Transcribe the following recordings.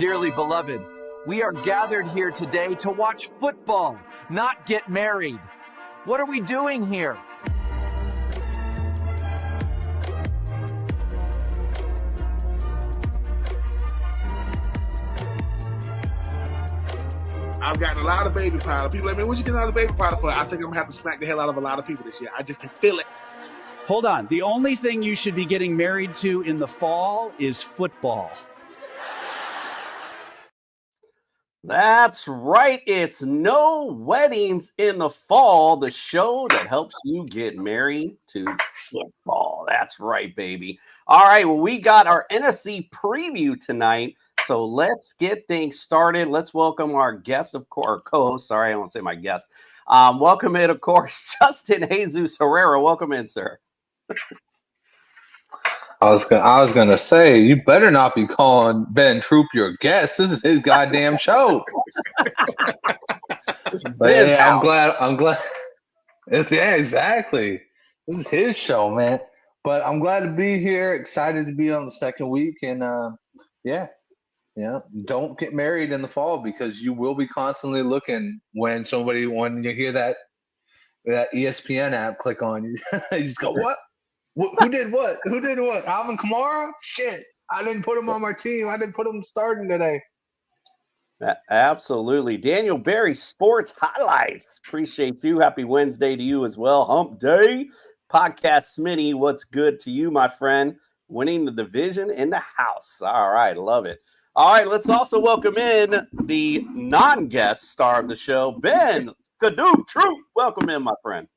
Dearly beloved, we are gathered here today to watch football, not get married. What are we doing here? I've gotten a lot of baby powder. People like, man, what you getting out of baby powder for? I think I'm going to have to smack the hell out of a lot of people this year. I just can feel it. Hold on. The only thing you should be getting married to in the fall is football. That's right. It's No Weddings in the Fall, the show that helps you get married to football. That's right, baby. All right. Well, we got our NFC preview tonight. So let's get things started. Let's welcome our guest, of course, or co-host. Sorry, I won't say my guest. Welcome in, of course, Justin Jesus Herrera. Welcome in, sir. I was gonna say, you better not be calling Ben Troupe your guest. This is his goddamn show. But yeah, I'm glad. Yeah, exactly. This is his show, man. But I'm glad to be here. Excited to be on the second week, and yeah. Don't get married in the fall because you will be constantly looking when you hear that ESPN app click on you. You just go, what? Who did what? Who did what? Alvin Kamara? Shit. I didn't put him on my team. I didn't put him starting today. Absolutely. Daniel Berry, Sports Highlights. Appreciate you. Happy Wednesday to you as well. Hump Day. Podcast Smitty, what's good to you, my friend? Winning the division in the house. All right. Love it. All right. Let's also welcome in the non-guest star of the show, Ben Kadoo Troupe. Welcome in, my friend.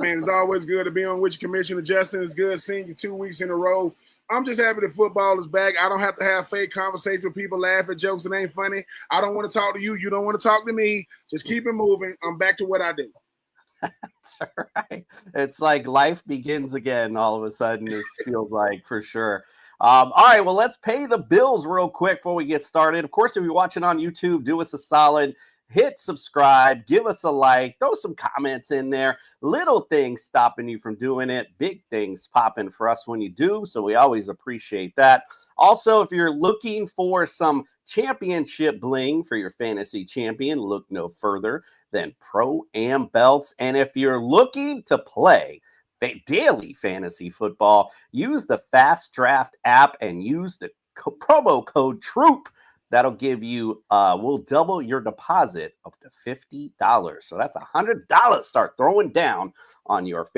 Man, it's always good to be on with you, Commissioner Justin. It's good seeing you 2 weeks in a row. I'm just happy that football is back. I don't have to have fake conversations with people, laugh at jokes that ain't funny. I don't want to talk to you. You don't want to talk to me. Just keep it moving. I'm back to what I do. That's all right. It's like life begins again all of a sudden, this feels like, for sure. All right, well, let's pay the bills real quick before we get started. Of course, if you're watching on YouTube, do us a solid. Hit subscribe, give us a like, throw some comments in there. Little things stopping you from doing it. Big things popping for us when you do. So we always appreciate that. Also, if you're looking for some championship bling for your fantasy champion, look no further than Pro-Am Belts. And if you're looking to play daily fantasy football, use the Fast Draft app and use the promo code TROOP. That'll give you, we'll double your deposit up to $50. So that's $100. Start throwing down on your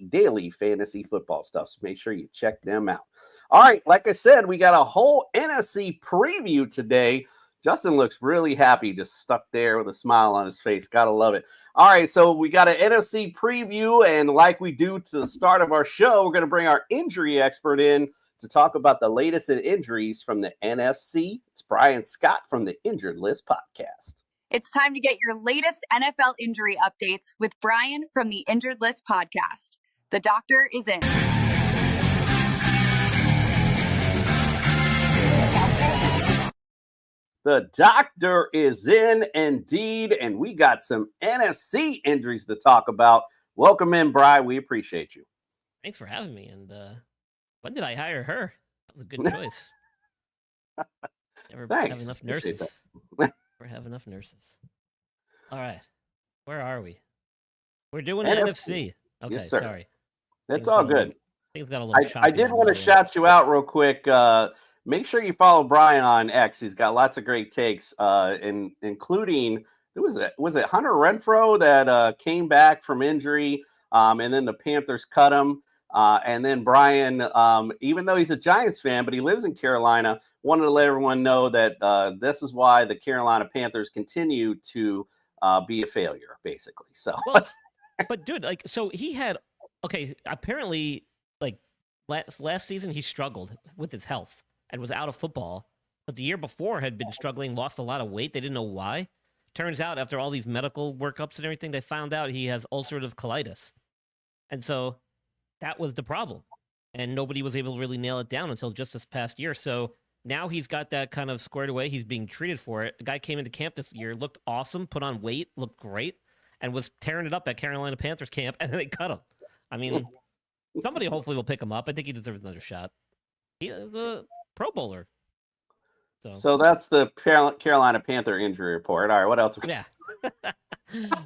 daily fantasy football stuff. So make sure you check them out. All right. Like I said, we got a whole NFC preview today. Justin looks really happy, just stuck there with a smile on his face. Gotta love it. All right. So we got an NFC preview. And like we do to the start of our show, we're going to bring our injury expert in to talk about the latest in injuries from the NFC. It's Brian Scott from the Injured List podcast. It's time to get your latest NFL injury updates with Brian from the Injured List podcast. The doctor is in. The doctor is in indeed, and we got some NFC injuries to talk about. Welcome in, Brian. We appreciate you. Thanks for having me. And when did I hire her? That was a good choice. Never have enough nurses. Never have enough nurses. All right. Where are we? We're doing NFC. Okay, yes, sir. Sorry. That's all good. Things got a little choppy. I did want to shout you out real quick. Make sure you follow Brian on X. He's got lots of great takes, including, was it Hunter Renfrow that came back from injury, and then the Panthers cut him. And then Brian, even though he's a Giants fan, but he lives in Carolina, wanted to let everyone know that this is why the Carolina Panthers continue to be a failure, basically. So, well, but dude, so he had, apparently, last season he struggled with his health and was out of football. But the year before had been struggling, lost a lot of weight. They didn't know why. Turns out after all these medical workups and everything, they found out he has ulcerative colitis. And so that was the problem. And nobody was able to really nail it down until just this past year. So now he's got that kind of squared away. He's being treated for it. The guy came into camp this year, looked awesome, put on weight, looked great, and was tearing it up at Carolina Panthers camp, and then they cut him. I mean, somebody hopefully will pick him up. I think he deserves another shot. He's a Pro Bowler. So that's the Carolina Panther injury report. All right, what else? Yeah.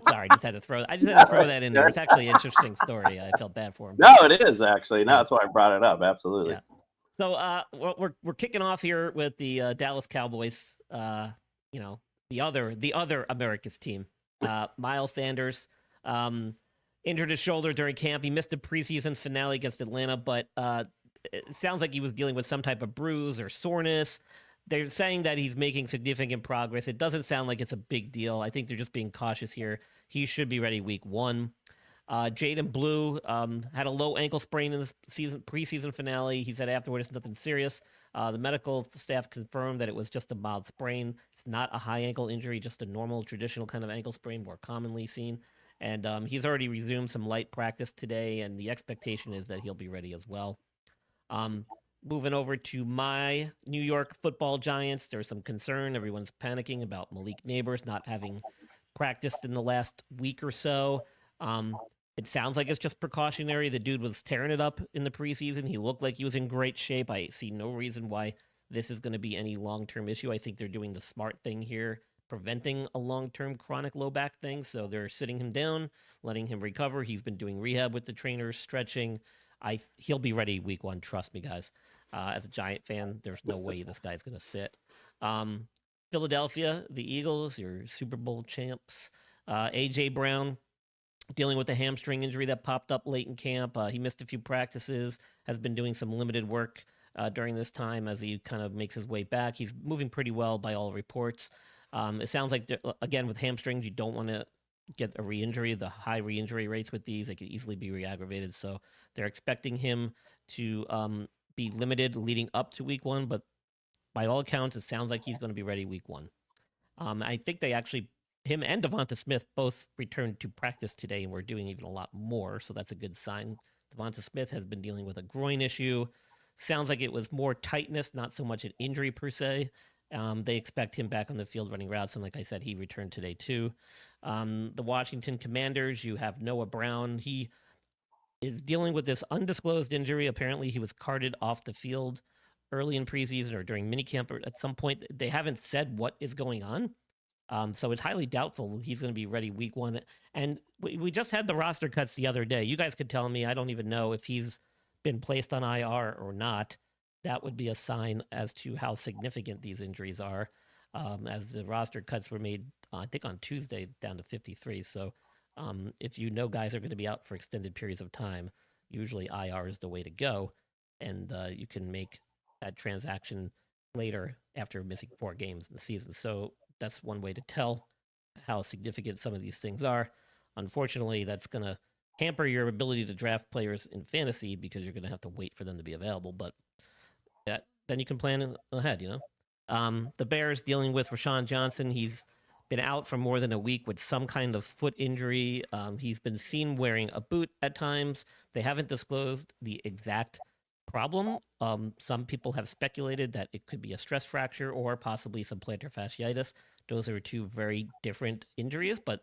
Sorry, I just had to throw that in there. It's actually an interesting story. I felt bad for him. No, it is actually. No, that's why I brought it up. Absolutely. Yeah. So we're kicking off here with the Dallas Cowboys. The other America's team. Miles Sanders injured his shoulder during camp. He missed a preseason finale against Atlanta, but it sounds like he was dealing with some type of bruise or soreness. They're saying that he's making significant progress. It doesn't sound like it's a big deal. I think they're just being cautious here. He should be ready week 1. Jaden Blue had a low ankle sprain in the preseason finale. He said afterward it's nothing serious. The medical staff confirmed that it was just a mild sprain. It's not a high ankle injury, just a normal, traditional kind of ankle sprain, more commonly seen. And he's already resumed some light practice today, and the expectation is that he'll be ready as well. Moving over to my New York Football Giants, there's some concern. Everyone's panicking about Malik Neighbors not having practiced in the last week or so. It sounds like it's just precautionary. The dude was tearing it up in the preseason. He looked like he was in great shape. I see no reason why this is going to be any long-term issue. I think they're doing the smart thing here, preventing a long-term chronic low back thing. So they're sitting him down, letting him recover. He's been doing rehab with the trainers, stretching. He'll be ready week 1. Trust me, guys. As a Giant fan, there's no way this guy's going to sit. Philadelphia, the Eagles, your Super Bowl champs. A.J. Brown dealing with a hamstring injury that popped up late in camp. He missed a few practices, has been doing some limited work during this time as he kind of makes his way back. He's moving pretty well by all reports. It sounds like, again, with hamstrings, you don't want to get a re-injury. The high re-injury rates with these, they could easily be re-aggravated. So they're expecting him to be limited leading up to week 1, but by all accounts, it sounds like he's going to be ready week 1. I think him and Devonta Smith both returned to practice today, and we're doing even a lot more, so that's a good sign. Devonta Smith has been dealing with a groin issue. Sounds like it was more tightness, not so much an injury per se. They expect him back on the field running routes, and like I said, he returned today too. The Washington Commanders, you have Noah Brown. He is dealing with this undisclosed injury. Apparently, he was carted off the field early in preseason or during minicamp or at some point. They haven't said what is going on. So it's highly doubtful he's going to be ready week 1. And we just had the roster cuts the other day. You guys could tell me. I don't even know if he's been placed on IR or not. That would be a sign as to how significant these injuries are. As the roster cuts were made, I think on Tuesday, down to 53. So if you know guys are going to be out for extended periods of time, usually IR is the way to go. And you can make that transaction later after missing 4 games in the season. So that's one way to tell how significant some of these things are. Unfortunately, that's going to hamper your ability to draft players in fantasy because you're going to have to wait for them to be available. But then you can plan ahead, The Bears dealing with Rashawn Johnson. He's been out for more than a week with some kind of foot injury. He's been seen wearing a boot at times. They haven't disclosed the exact problem. Some people have speculated that it could be a stress fracture or possibly some plantar fasciitis. Those are 2 very different injuries, but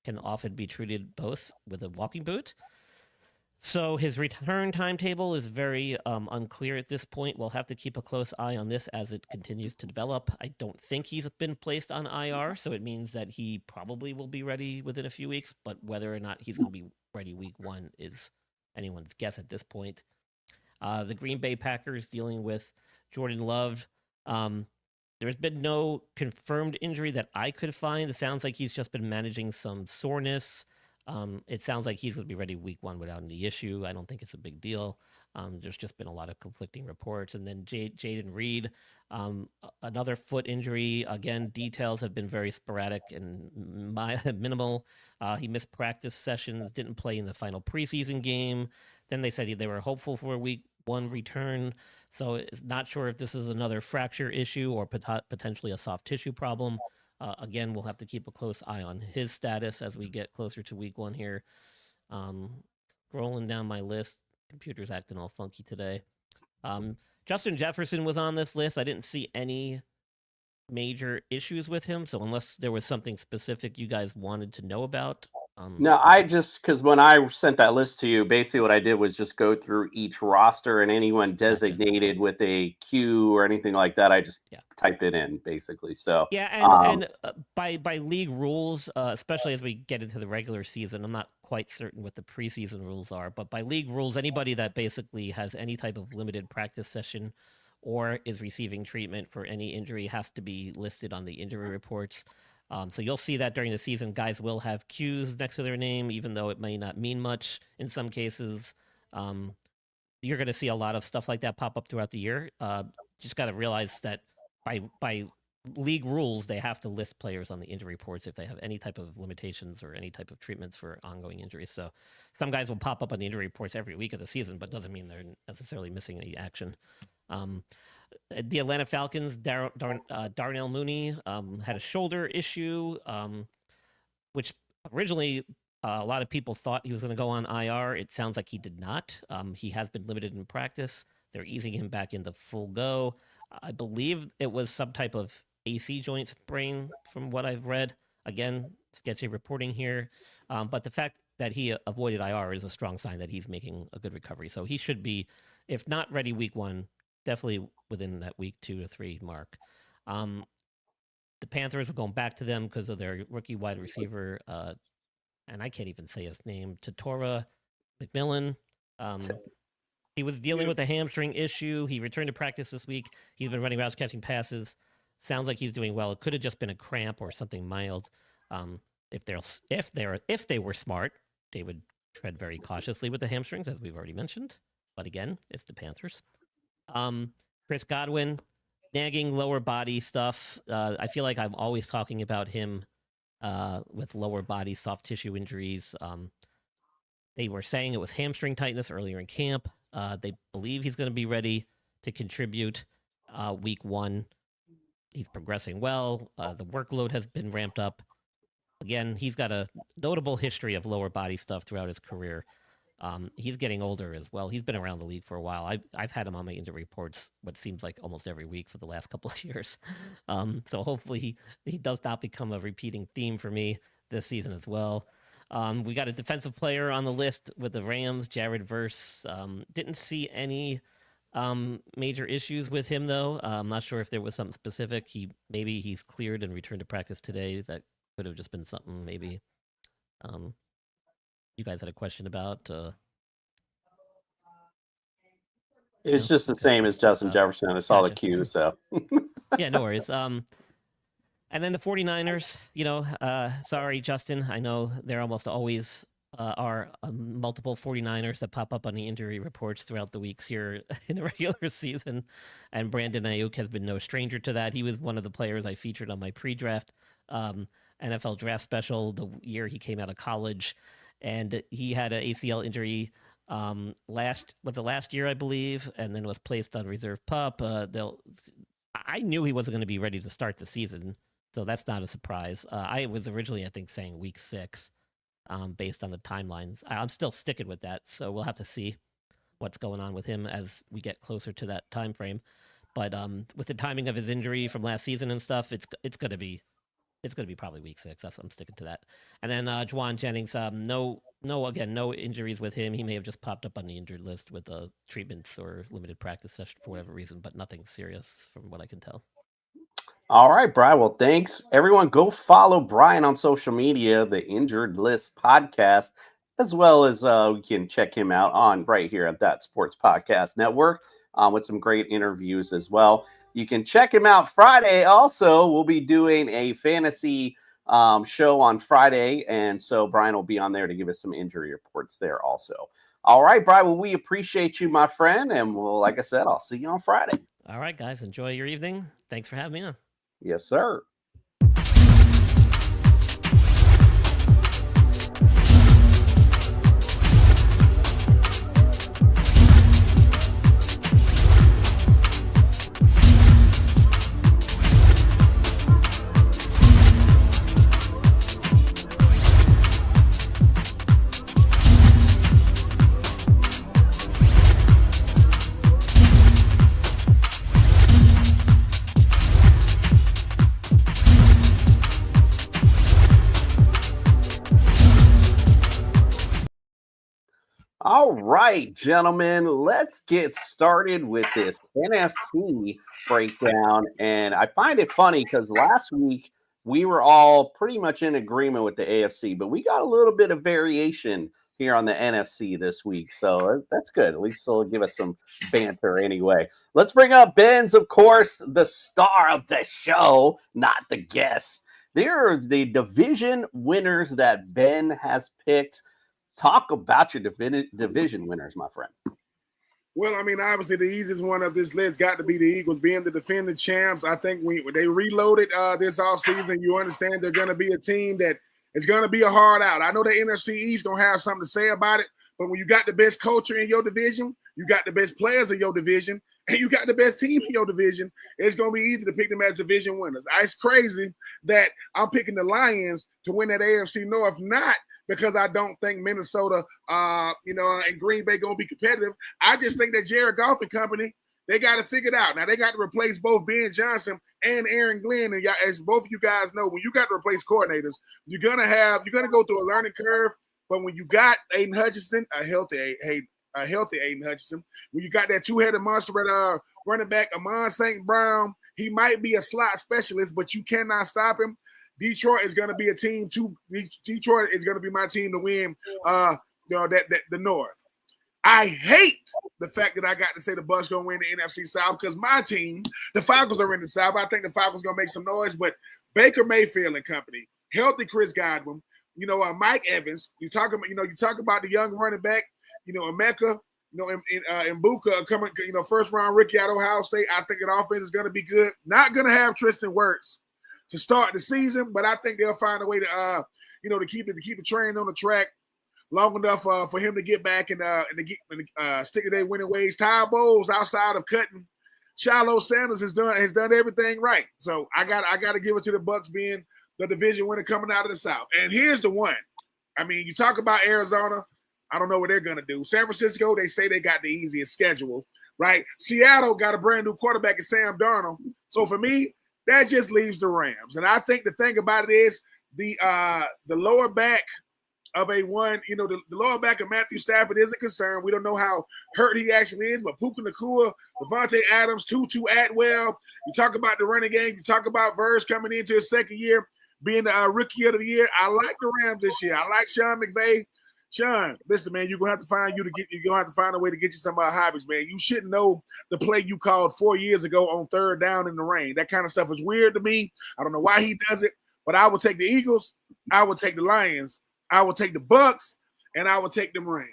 can often be treated both with a walking boot. So his return timetable is very unclear at this point. We'll have to keep a close eye on this as it continues to develop. I don't think he's been placed on IR, so it means that he probably will be ready within a few weeks, but whether or not he's going to be ready week 1 is anyone's guess at this point. The Green Bay Packers dealing with Jordan Love. There's been no confirmed injury that I could find. It sounds like he's just been managing some soreness. It sounds like he's going to be ready week 1 without any issue. I don't think it's a big deal. There's just been a lot of conflicting reports. And then Jaden Reed, another foot injury. Again, details have been very sporadic and minimal. He missed practice sessions, didn't play in the final preseason game. Then they said they were hopeful for a week 1 return. So not sure if this is another fracture issue or potentially a soft tissue problem. Again, we'll have to keep a close eye on his status as we get closer to week 1 here. Scrolling down my list, computer's acting all funky today. Justin Jefferson was on this list. I didn't see any major issues with him, so unless there was something specific you guys wanted to know about, No, because when I sent that list to you, basically what I did was just go through each roster and anyone designated with a Q or anything like that. I just typed it in basically. So yeah, and by league rules, especially as we get into the regular season, I'm not quite certain what the preseason rules are, but by league rules, anybody that basically has any type of limited practice session or is receiving treatment for any injury has to be listed on the injury reports. So you'll see that during the season, guys will have Qs next to their name, even though it may not mean much in some cases. You're going to see a lot of stuff like that pop up throughout the year. Just got to realize that by league rules, they have to list players on the injury reports if they have any type of limitations or any type of treatments for ongoing injuries. So some guys will pop up on the injury reports every week of the season, but doesn't mean they're necessarily missing any action. The Atlanta Falcons, Darnell Mooney had a shoulder issue, which originally a lot of people thought he was going to go on IR. It sounds like he did not. He has been limited in practice. They're easing him back into full go. I believe it was some type of AC joint sprain from what I've read. Again, sketchy reporting here. But the fact that he avoided IR is a strong sign that he's making a good recovery. So he should be, if not ready week 1, definitely within that week 2 to 3 mark. The Panthers were going back to them because of their rookie wide receiver, and I can't even say his name, Tatora McMillan. He was dealing with a hamstring issue. He returned to practice this week. He's been running routes, catching passes. Sounds like he's doing well. It could have just been a cramp or something mild. If they were smart, they would tread very cautiously with the hamstrings, as we've already mentioned. But again, it's the Panthers. Chris Godwin, nagging lower body stuff. I feel like I'm always talking about him with lower body soft tissue injuries. They were saying it was hamstring tightness earlier in camp. They believe he's going to be ready to contribute week 1. He's progressing well. The workload has been ramped up. Again, he's got a notable history of lower body stuff throughout his career. He's getting older as well. He's been around the league for a while. I've had him on my injury reports, what seems like almost every week for the last couple of years. So hopefully he does not become a repeating theme for me this season as well. We got a defensive player on the list with the Rams, Jared Verse. Didn't see any major issues with him, though. I'm not sure if there was something specific. Maybe he's cleared and returned to practice today. That could have just been something maybe you guys had a question about. It's just the same as Justin Jefferson. I saw the Q, so. Yeah, no worries. And then the 49ers, sorry, Justin. I know there almost always are multiple 49ers that pop up on the injury reports throughout the weeks here in the regular season. And Brandon Ayuk has been no stranger to that. He was one of the players I featured on my pre-draft NFL draft special the year he came out of college. And he had an ACL injury last year, I believe, and then was placed on reserve PUP. I knew he wasn't going to be ready to start the season, so that's not a surprise. I was originally, I think, saying week 6 based on the timelines. I'm still sticking with that, so we'll have to see what's going on with him as we get closer to that time frame. But with the timing of his injury from last season and stuff, it's going to be probably week 6. I'm sticking to that. And then Juwan Jennings, no injuries with him. He may have just popped up on the injured list with treatments or limited practice session for whatever reason, but nothing serious from what I can tell. All right, Brian. Well, thanks. Everyone go follow Brian on social media, the Injured List Podcast, as well as we can check him out on right here at That Sports Podcast Network with some great interviews as well. You can check him out Friday. Also, we'll be doing a fantasy show on Friday. And so Brian will be on there to give us some injury reports there also. All right, Brian. Well, we appreciate you, my friend. And like I said, I'll see you on Friday. All right, guys. Enjoy your evening. Thanks for having me on. Yes, sir. All right, gentlemen, let's get started with this NFC breakdown. And I find it funny because last week we were all pretty much in agreement with the AFC, but we got a little bit of variation here on the NFC this week. So that's good. At least it'll give us some banter anyway. Let's bring up Ben's, of course, the star of the show, not the guest. They're the division winners that Ben has picked. Talk about your division winners, my friend. Well, I mean, obviously the easiest one of this list got to be the Eagles being the defending champs. I think when they reloaded this offseason, you understand they're going to be a team that is going to be a hard out. I know the NFC East going to have something to say about it, but when you got the best culture in your division, you got the best players in your division, and you got the best team in your division, it's going to be easy to pick them as division winners. It's crazy that I'm picking the Lions to win that AFC North, not because I don't think Minnesota, and Green Bay going to be competitive. I just think that Jared Goff and company, they got to figure it out. Now, they got to replace both Ben Johnson and Aaron Glenn. And as both of you guys know, when you got to replace coordinators, you're going to go through a learning curve. But when you got Aiden Hutchinson, a healthy Aiden Hutchinson, when you got that two-headed monster at running back, Amon St. Brown, he might be a slot specialist, but you cannot stop him. Detroit is going to be a team too. Detroit is going to be my team to win. The North. I hate the fact that I got to say the Bucs going to win the NFC South because my team, the Falcons, are in the South. I think the Falcons going to make some noise, but Baker Mayfield and company, healthy Chris Godwin, Mike Evans. You talk about the young running back, Emeka, and Mbuka coming, first round rookie out of Ohio State. I think that offense is going to be good. Not going to have Tristan Wirfs to start the season, but I think they'll find a way to, to keep the train on the track long enough for him to get back and stick to their winning ways. Ty Bowles, outside of cutting, Shiloh Sanders has done everything right. So I got to give it to the Bucs being the division winner coming out of the South. And here's the one. I mean, you talk about Arizona. I don't know what they're gonna do. San Francisco, they say they got the easiest schedule, right? Seattle got a brand new quarterback in Sam Darnold. So for me, that just leaves the Rams. And I think the thing about it is the lower back of the lower back of Matthew Stafford is a concern. We don't know how hurt he actually is, but Puka Nacua, Devontae Adams, Tutu Atwell. You talk about the running game. You talk about Verge coming into his second year, being the rookie of the year. I like the Rams this year. I like Sean McVay. Sean, listen, man, you're gonna have to find a way to get you some hobbies, man. You should know the play you called 4 years ago on third down in the rain. That kind of stuff is weird to me. I don't know why he does it, but I would take the Eagles, I would take the Lions, I would take the Bucs, and I would take the Rams.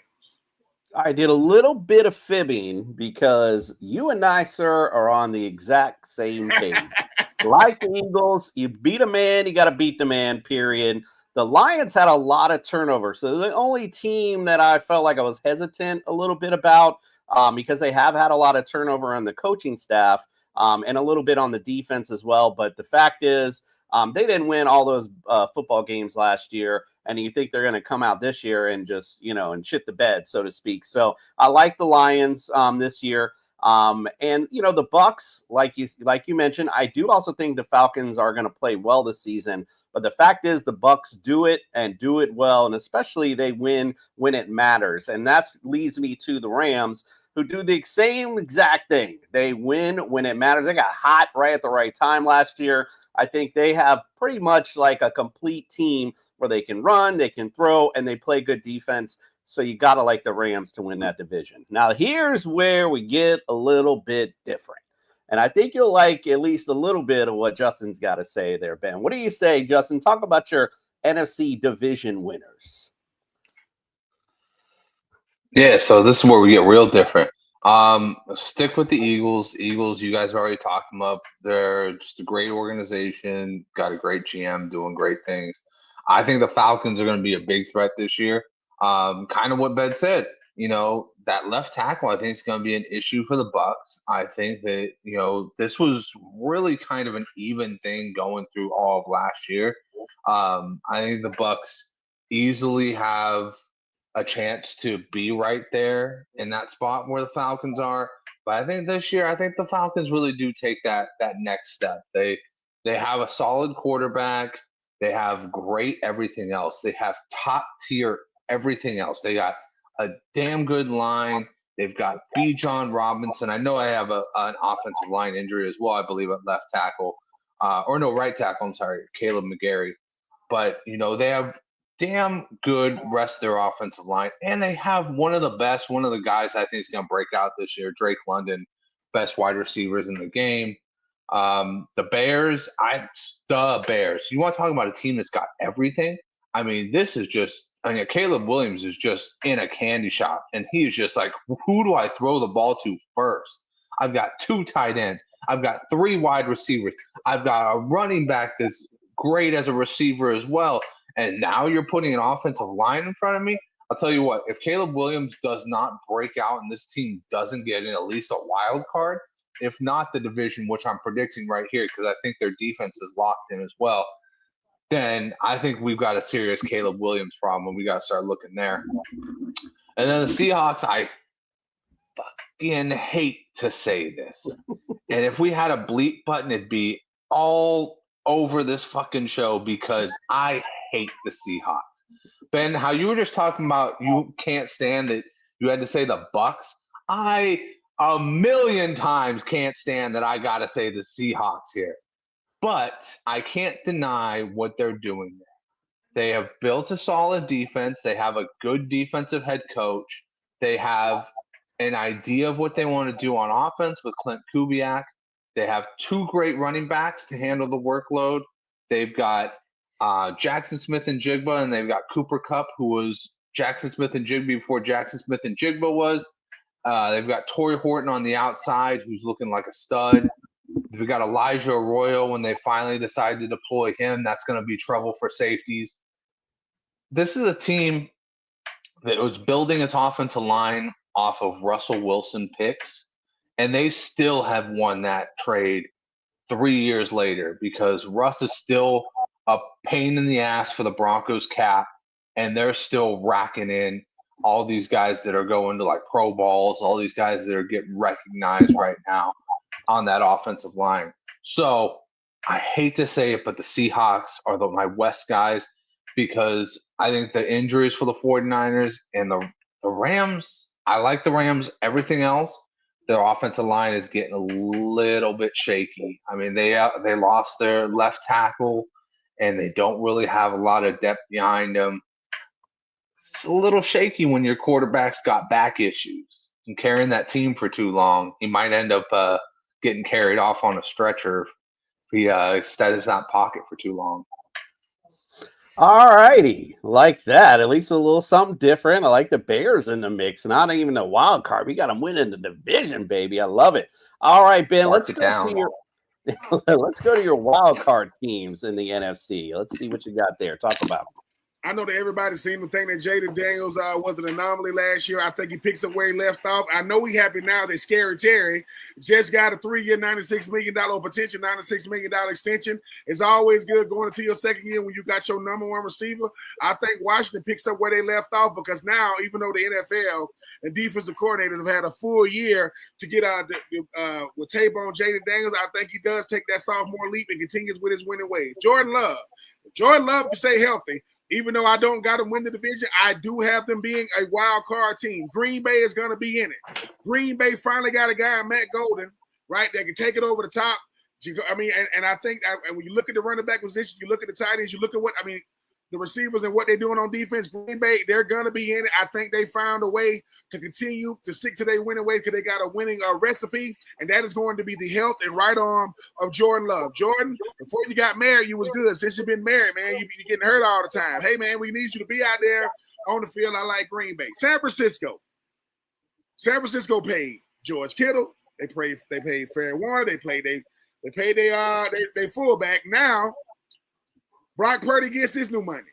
I did a little bit of fibbing because you and I, sir, are on the exact same page. Like the Eagles, you beat a man, you got to beat the man, period. The Lions had a lot of turnover. So the only team that I felt like I was hesitant a little bit about because they have had a lot of turnover on the coaching staff and a little bit on the defense as well. But the fact is they didn't win all those football games last year. And you think they're going to come out this year and just, and shit the bed, so to speak. So I like the Lions this year. And the Bucs, like you mentioned, I do also think the Falcons are going to play well this season. But the fact is, the Bucs do it and do it well, and especially they win when it matters. And that leads me to the Rams, who do the same exact thing. They win when it matters. They got hot right at the right time last year. I think they have pretty much like a complete team where they can run, they can throw, and they play good defense. So you got to like the Rams to win that division. Now, here's where we get a little bit different. And I think you'll like at least a little bit of what Justin's got to say there, Ben. What do you say, Justin? Talk about your NFC division winners. Yeah, so this is where we get real different. Stick with the Eagles. Eagles, you guys already talked them up. They're just a great organization, got a great GM doing great things. I think the Falcons are going to be a big threat this year. Kind of what Ben said, that left tackle, I think is going to be an issue for the Bucs. I think that, this was really kind of an even thing going through all of last year. I think the Bucs easily have a chance to be right there in that spot where the Falcons are. But I think this year, I think the Falcons really do take that next step. They have a solid quarterback. They have great everything else. They have top tier everything else. They got a damn good line. They've got B. John Robinson. I know I have an offensive line injury as well, I believe, at left tackle. Right tackle, I'm sorry, Caleb McGarry. But, they have damn good rest of their offensive line. And they have one of the guys I think is going to break out this year, Drake London, best wide receivers in the game. The Bears. You want to talk about a team that's got everything? I mean, Caleb Williams is just in a candy shop, and he's just like, who do I throw the ball to first? I've got 2 tight ends. I've got 3 wide receivers. I've got a running back that's great as a receiver as well. And now you're putting an offensive line in front of me. I'll tell you what, if Caleb Williams does not break out and this team doesn't get in at least a wild card, if not the division, which I'm predicting right here because I think their defense is locked in as well, then I think we've got a serious Caleb Williams problem. We got to start looking there. And then the Seahawks, I fucking hate to say this. And if we had a bleep button, it'd be all over this fucking show because I hate the Seahawks. Ben, how you were just talking about you can't stand that you had to say the Bucks. I a million times can't stand that I got to say the Seahawks here. But I can't deny what they're doing there. They have built a solid defense. They have a good defensive head coach. They have an idea of what they want to do on offense with Clint Kubiak. They have 2 great running backs to handle the workload. They've got Jackson Smith and Jigba, and they've got Cooper Kupp, who was Jackson Smith and Jigba before Jackson Smith and Jigba was. They've got Torrey Horton on the outside, who's looking like a stud. We've got Elijah Arroyo when they finally decide to deploy him. That's going to be trouble for safeties. This is a team that was building its offensive line off of Russell Wilson picks, and they still have won that trade 3 years later because Russ is still a pain in the ass for the Broncos cap, and they're still racking in all these guys that are going to like Pro Bowls, all these guys that are getting recognized right now on that offensive line. So I hate to say it, but the Seahawks are my West guys because I think the injuries for the 49ers and the Rams, I like the Rams. Everything else, their offensive line is getting a little bit shaky. I mean, they lost their left tackle, and they don't really have a lot of depth behind them. It's a little shaky when your quarterback's got back issues and carrying that team for too long. He might end up getting carried off on a stretcher if he stays in that pocket for too long. All righty. Like that. At least a little something different. I like the Bears in the mix. Not even a wild card. We got them winning the division, baby. I love it. All right, Ben, let's go to your wild card teams in the NFC. Let's see what you got there. Talk about them. I know that everybody seemed to think that Jaden Daniels was an anomaly last year. I think he picks up where he left off. I know he's happy now that Scary Terry just got a 3-year, $96 million potential, $96 million extension. It's always good going into your second year when you got your number 1 receiver. I think Washington picks up where they left off because now, even though the NFL and defensive coordinators have had a full year to get with tape on Jaden Daniels, I think he does take that sophomore leap and continues with his winning ways. Jordan Love can stay healthy. Even though I don't got them win the division, I do have them being a wild card team. Green Bay is going to be in it. Green Bay finally got a guy, Matt Golden, right, that can take it over the top. I mean, and I think when you look at the running back position, you look at the tight ends, you look at the receivers and what they're doing on defense, Green Bay, they're going to be in it. I think they found a way to continue to stick to their winning way because they got a winning recipe, and that is going to be the health and right arm of Jordan Love. Jordan, before you got married, you was good. Since you've been married, man, you're getting hurt all the time. Hey, man, we need you to be out there on the field. I like Green Bay. San Francisco paid George Kittle. They paid Fair Warner. They paid their fullback. Now, Brock Purdy gets his new money.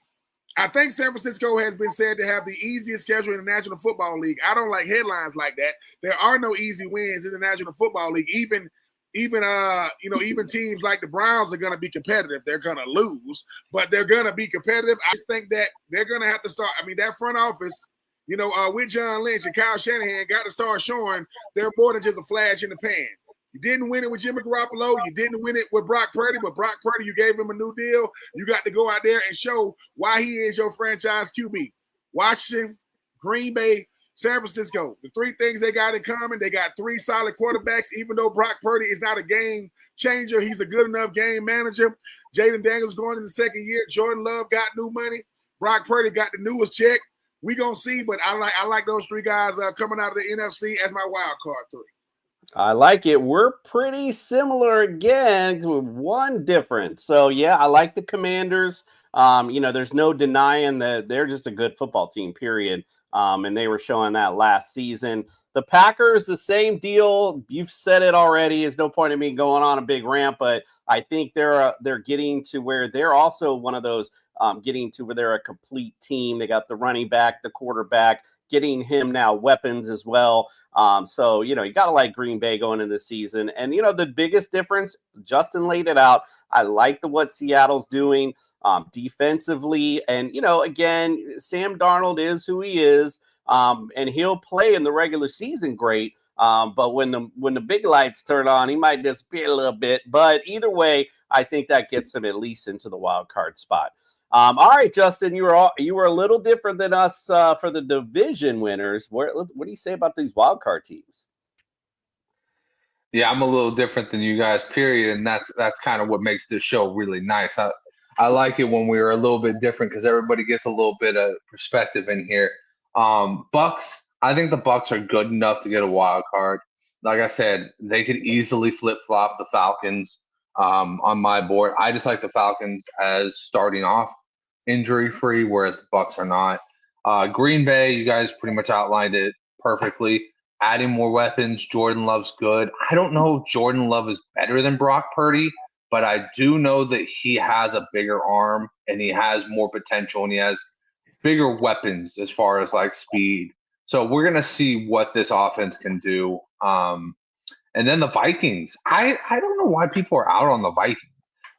I think San Francisco has been said to have the easiest schedule in the National Football League. I don't like headlines like that. There are no easy wins in the National Football League. Even teams like the Browns are going to be competitive. They're going to lose, but they're going to be competitive. I just think that they're going to have to start. I mean, that front office, with John Lynch and Kyle Shanahan, got to start showing they're more than just a flash in the pan. You didn't win it with Jimmy Garoppolo. You didn't win it with Brock Purdy, but Brock Purdy, you gave him a new deal. You got to go out there and show why he is your franchise QB. Washington, Green Bay, San Francisco. The three things they got in common, they got three solid quarterbacks, even though Brock Purdy is not a game changer. He's a good enough game manager. Jaden Daniels going in the second year. Jordan Love got new money. Brock Purdy got the newest check. We gonna see, but I like those three guys coming out of the NFC as my wild card three. I like it. We're pretty similar again with one difference. So yeah, I like the Commanders. There's no denying that they're just a good football team, period. And they were showing that last season. The Packers, the same deal. You've said it already. There's no point in me going on a big rant, but I think they're getting to where they're also one of those getting to where they're a complete team. They got the running back, the quarterback, getting him now weapons as well. So you got to like Green Bay going into the season. And, the biggest difference, Justin laid it out. I like what Seattle's doing defensively. And, again, Sam Darnold is who he is. And he'll play in the regular season great. But when the big lights turn on, he might disappear a little bit. But either way, I think that gets him at least into the wild card spot. All right, Justin, you were a little different than us for the division winners. What do you say about these wild card teams? Yeah, I'm a little different than you guys, period, and that's kind of what makes this show really nice. I like it when we're a little bit different because everybody gets a little bit of perspective in here. Bucks, I think the Bucks are good enough to get a wild card. Like I said, they could easily flip-flop the Falcons on my board. I just like the Falcons as starting off injury-free, whereas the Bucks are not. Green Bay, you guys pretty much outlined it perfectly. Adding more weapons, Jordan Love's good. I don't know if Jordan Love is better than Brock Purdy, but I do know that he has a bigger arm and he has more potential and he has bigger weapons as far as like speed. So we're going to see what this offense can do. And then the Vikings. I don't know why people are out on the Vikings.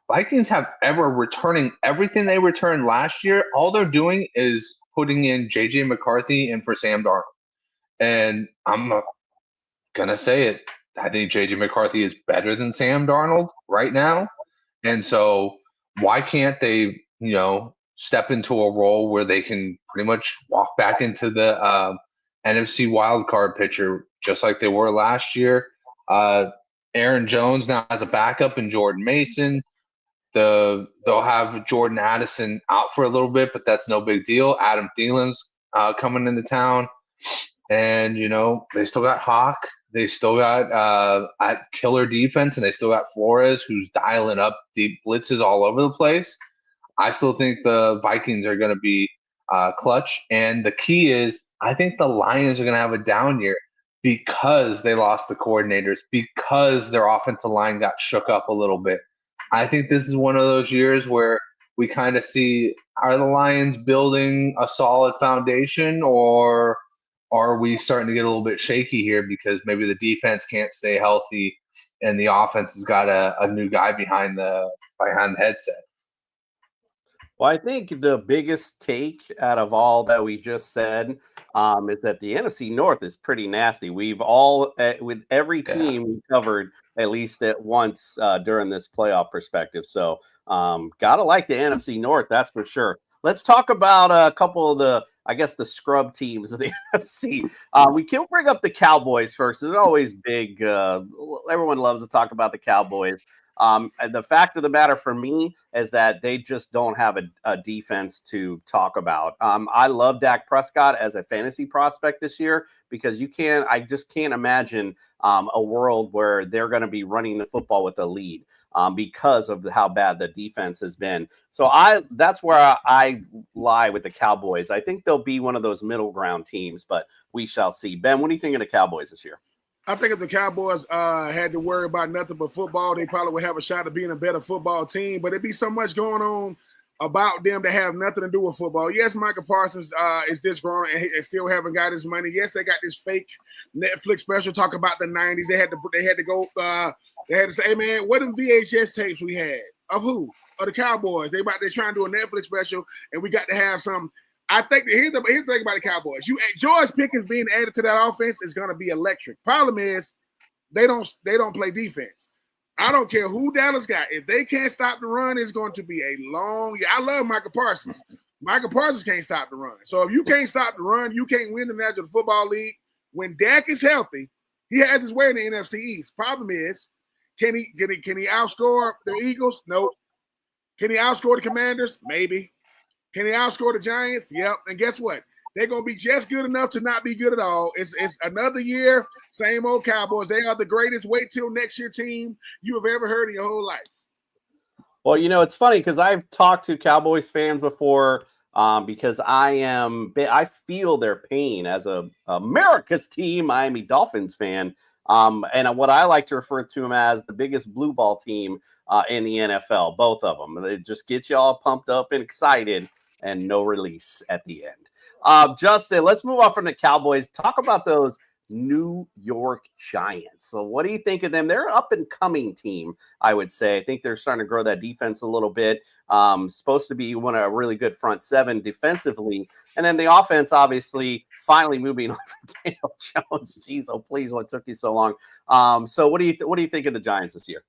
Vikings have ever returning everything they returned last year. All they're doing is putting in J.J. McCarthy and for Sam Darnold. And I'm going to say it. I think J.J. McCarthy is better than Sam Darnold right now. And so why can't they, step into a role where they can pretty much walk back into the NFC wildcard picture just like they were last year? Aaron Jones now has a backup in Jordan Mason. They'll have Jordan Addison out for a little bit, but that's no big deal. Adam Thielen's coming into town. And, they still got Hawk. They still got killer defense, and they still got Flores, who's dialing up deep blitzes all over the place. I still think the Vikings are going to be clutch. And the key is I think the Lions are going to have a down year because they lost the coordinators, because their offensive line got shook up a little bit. I think this is one of those years where we kind of see, are the Lions building a solid foundation, or are we starting to get a little bit shaky here because maybe the defense can't stay healthy and the offense has got a new guy behind the headset? Well, I think the biggest take out of all that we just said is that the NFC North is pretty nasty. We've all, with every team we covered at least at once during this playoff perspective. So gotta like the NFC North, that's for sure. Let's talk about a couple of the scrub teams of the NFC. We can bring up the Cowboys first. It's always big. Everyone loves to talk about the Cowboys. And the fact of the matter for me is that they just don't have a defense to talk about. I love Dak Prescott as a fantasy prospect this year because I just can't imagine a world where they're going to be running the football with a lead because of how bad the defense has been. So that's where I lie with the Cowboys. I think they'll be one of those middle ground teams, but we shall see. Ben, what do you think of the Cowboys this year? I think if the Cowboys had to worry about nothing but football, they probably would have a shot at being a better football team. But it'd be so much going on about them that have nothing to do with football. Yes, Michael Parsons is disgruntled and still haven't got his money. Yes, they got this fake Netflix special talk about the 90s. They had to say, hey, man, what them VHS tapes we had? Of who? Of the Cowboys. They're trying to do a Netflix special, and we got to have some. I think here's the thing about the Cowboys. George Pickens being added to that offense is going to be electric. Problem is, they don't play defense. I don't care who Dallas got. If they can't stop the run, it's going to be a long. Yeah, I love Michael Parsons, Michael Parsons can't stop the run. So if you can't stop the run, you can't win the National Football League. When Dak is healthy, he has his way in the NFC East. Problem is, can he outscore the Eagles? Nope. Can he outscore the Commanders? Maybe. Can he outscore the Giants? Yep. And guess what? They're going to be just good enough to not be good at all. It's another year, same old Cowboys. They are the greatest wait till next year team you have ever heard in your whole life. Well, it's funny because I've talked to Cowboys fans before because I feel their pain as a America's team, Miami Dolphins fan. And what I like to refer to them as the biggest blue ball team in the NFL, both of them. They just get you all pumped up and excited and no release at the end. Justin, let's move on from the Cowboys. Talk about those New York Giants. So what do you think of them? They're an up-and-coming team, I would say. I think they're starting to grow that defense a little bit. Supposed to be a really good front seven defensively. And then the offense, obviously, finally moving on from Daniel Jones. Jeez, oh, please, what took you so long? So what do you think of the Giants this year?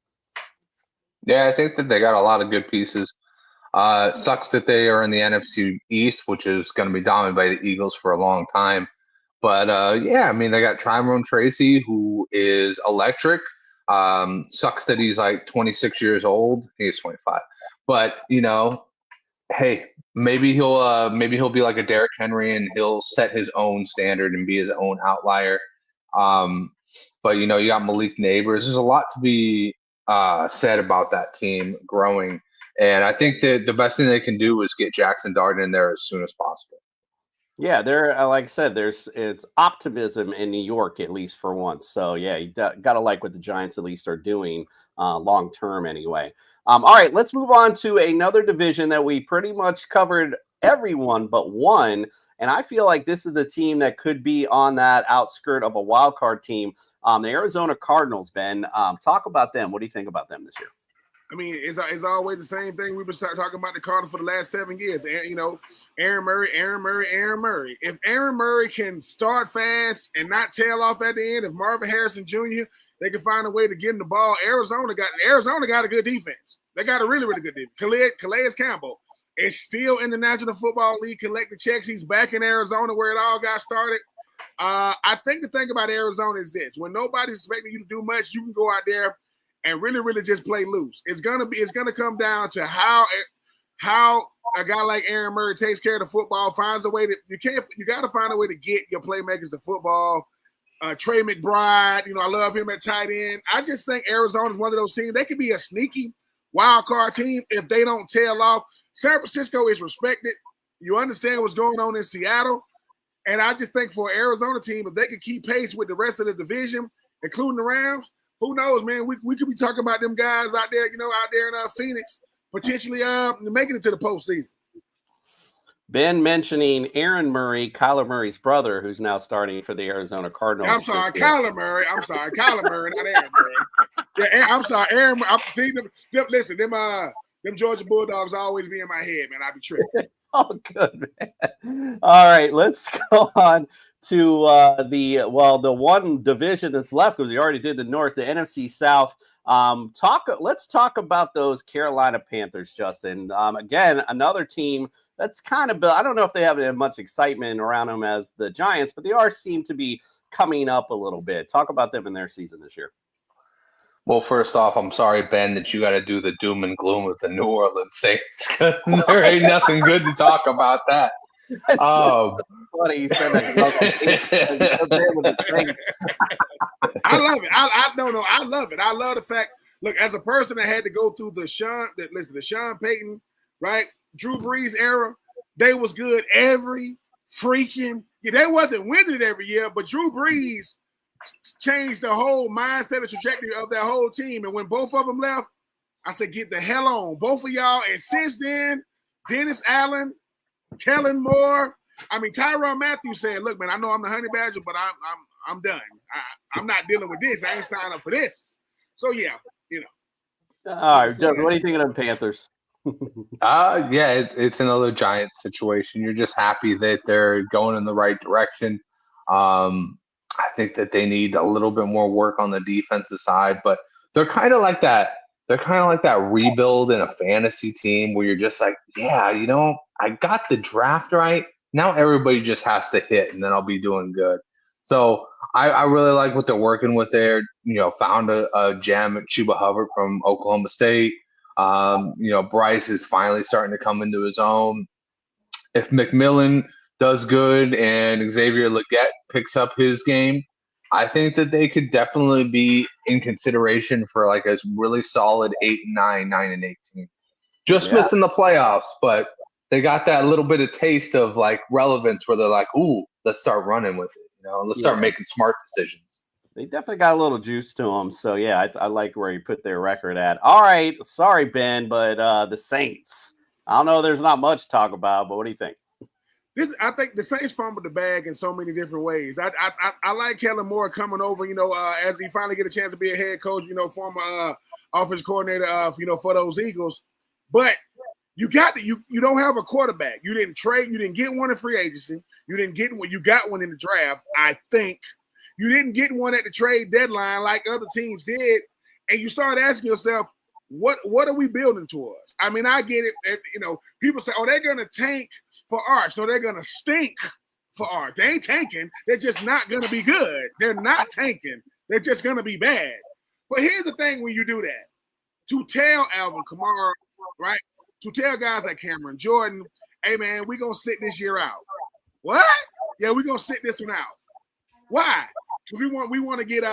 Yeah, I think that they got a lot of good pieces. Sucks that they are in the NFC East, which is going to be dominated by the Eagles for a long time. But, yeah, I mean, they got Tyrone Tracy, who is electric. Sucks that he's like 26 years old. I think he's 25. But, hey, maybe he'll be like a Derrick Henry and he'll set his own standard and be his own outlier. But, you got Malik Neighbors. There's a lot to be said about that team growing. And I think that the best thing they can do is get Jackson Dart in there as soon as possible. Yeah, like I said, it's optimism in New York, at least for once. So, yeah, you got to like what the Giants at least are doing long term anyway. All right, let's move on to another division that we pretty much covered everyone but one. And I feel like this is the team that could be on that outskirt of a wild card team, the Arizona Cardinals, Ben. Talk about them. What do you think about them this year? I mean, it's always the same thing. We've been talking about the Cardinals for the last 7 years. And, Aaron Murray. If Aaron Murray can start fast and not tail off at the end, if Marvin Harrison Jr., they can find a way to get him the ball. Arizona got a good defense. They got a really, really good defense. Calais Campbell is still in the National Football League collecting checks. He's back in Arizona where it all got started. I think the thing about Arizona is this. When nobody's expecting you to do much, you can go out there and really, really just play loose. It's gonna come down to how a guy like Aaron Murray takes care of the football, finds a way you got to find a way to get your playmakers the football. Trey McBride, I love him at tight end. I just think Arizona is one of those teams. They could be a sneaky wild card team if they don't tail off. San Francisco is respected. You understand what's going on in Seattle. And I just think for an Arizona team, if they could keep pace with the rest of the division, including the Rams, who knows, man? We could be talking about them guys out there, out there in Phoenix, potentially making it to the postseason. Ben mentioning Aaron Murray, Kyler Murray's brother, who's now starting for the Arizona Cardinals. I'm sorry, Kyler Murray. Kyler Murray, not Aaron Murray. Yeah, I'm sorry, Aaron. Listen, them Georgia Bulldogs always be in my head, man. I be tripping. Oh, good, man. All right, let's go on to the one division that's left because we already did the North, the NFC South. Let's talk about those Carolina Panthers, Justin. Again, another team that's kind of built. I don't know if they have as much excitement around them as the Giants, but they seem to be coming up a little bit. Talk about them in their season this year. Well, first off, I'm sorry, Ben, that you got to do the doom and gloom with the New Orleans Saints because there ain't nothing good to talk about that. Funny you said that. I love it. I love it. I love the fact. Look, as a person that had to go through the Sean Payton, right, Drew Brees era, they was good every freaking year. They wasn't winning every year, but Drew Brees changed the whole mindset and trajectory of that whole team. And when both of them left, I said, get the hell on, both of y'all. And since then, Dennis Allen, Kellen Moore, Tyrann Mathieu said, look, man, I know I'm the Honey Badger, but I'm done. I'm not dealing with this. I ain't signed up for this. So, yeah, All right, Justin, what do you think of them Panthers? Yeah, it's another Giants situation. You're just happy that they're going in the right direction. I think that they need a little bit more work on the defensive side, but they're kind of like that they're kind of like that rebuild in a fantasy team where you're just like, yeah, I got the draft right. Now everybody just has to hit, and then I'll be doing good. So I really like what they're working with there. Found a gem at Chuba Hubbard from Oklahoma State. Bryce is finally starting to come into his own. If McMillan does good and Xavier Legette picks up his game, I think that they could definitely be in consideration for like a really solid 8-9, 9-8 team. Just missing the playoffs, but they got that little bit of taste of like relevance where they're like, ooh, let's start running with it. Let's start making smart decisions. They definitely got a little juice to them. So, yeah, I like where you put their record at. All right. Sorry, Ben, but the Saints. I don't know. There's not much to talk about, but what do you think? I think the Saints fumbled the bag in so many different ways. I like Kellen Moore coming over, as he finally get a chance to be a head coach, former offensive coordinator, for those Eagles. But you don't have a quarterback. You didn't trade. You didn't get one in free agency. You didn't get one. You got one in the draft, I think. You didn't get one at the trade deadline like other teams did. And you start asking yourself, what are we building towards? I mean, I get it. People say, oh, they're going to tank for Arch. No, they're going to stink for Arch. They ain't tanking. They're just not going to be good. They're not tanking. They're just going to be bad. But here's the thing when you do that. To tell Alvin Kamara, right? To tell guys like Cameron Jordan, hey, man, we're going to sit this year out. What? Yeah, we're going to sit this one out. Why? Because we want to get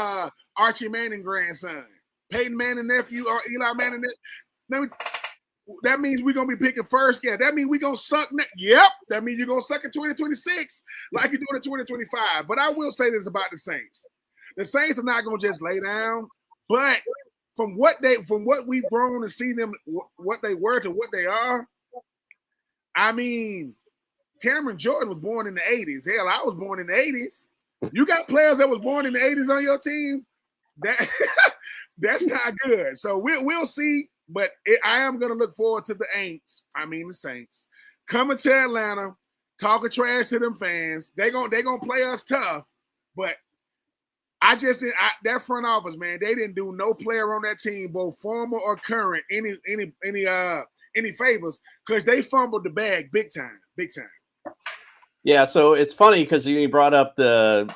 Archie Manning grandson. Peyton Manning nephew or Eli Manning. That means we're going to be picking first. Yeah, that means we're going to suck. Yep, that means you're going to suck in 2026 like you're doing in 2025. But I will say this about the Saints. The Saints are not going to just lay down. But from what we've grown to see them, what they were to what they are, I mean, Cameron Jordan was born in the 80s. Hell, I was born in the 80s. You got players that was born in the 80s on your team? That's not good. So we'll see. But I am going to look forward to the Saints, coming to Atlanta, talking trash to them fans. They're gonna play us tough. But that front office, man, they didn't do no player on that team, both former or current, any favors, because they fumbled the bag big time. Yeah, so it's funny because you brought up them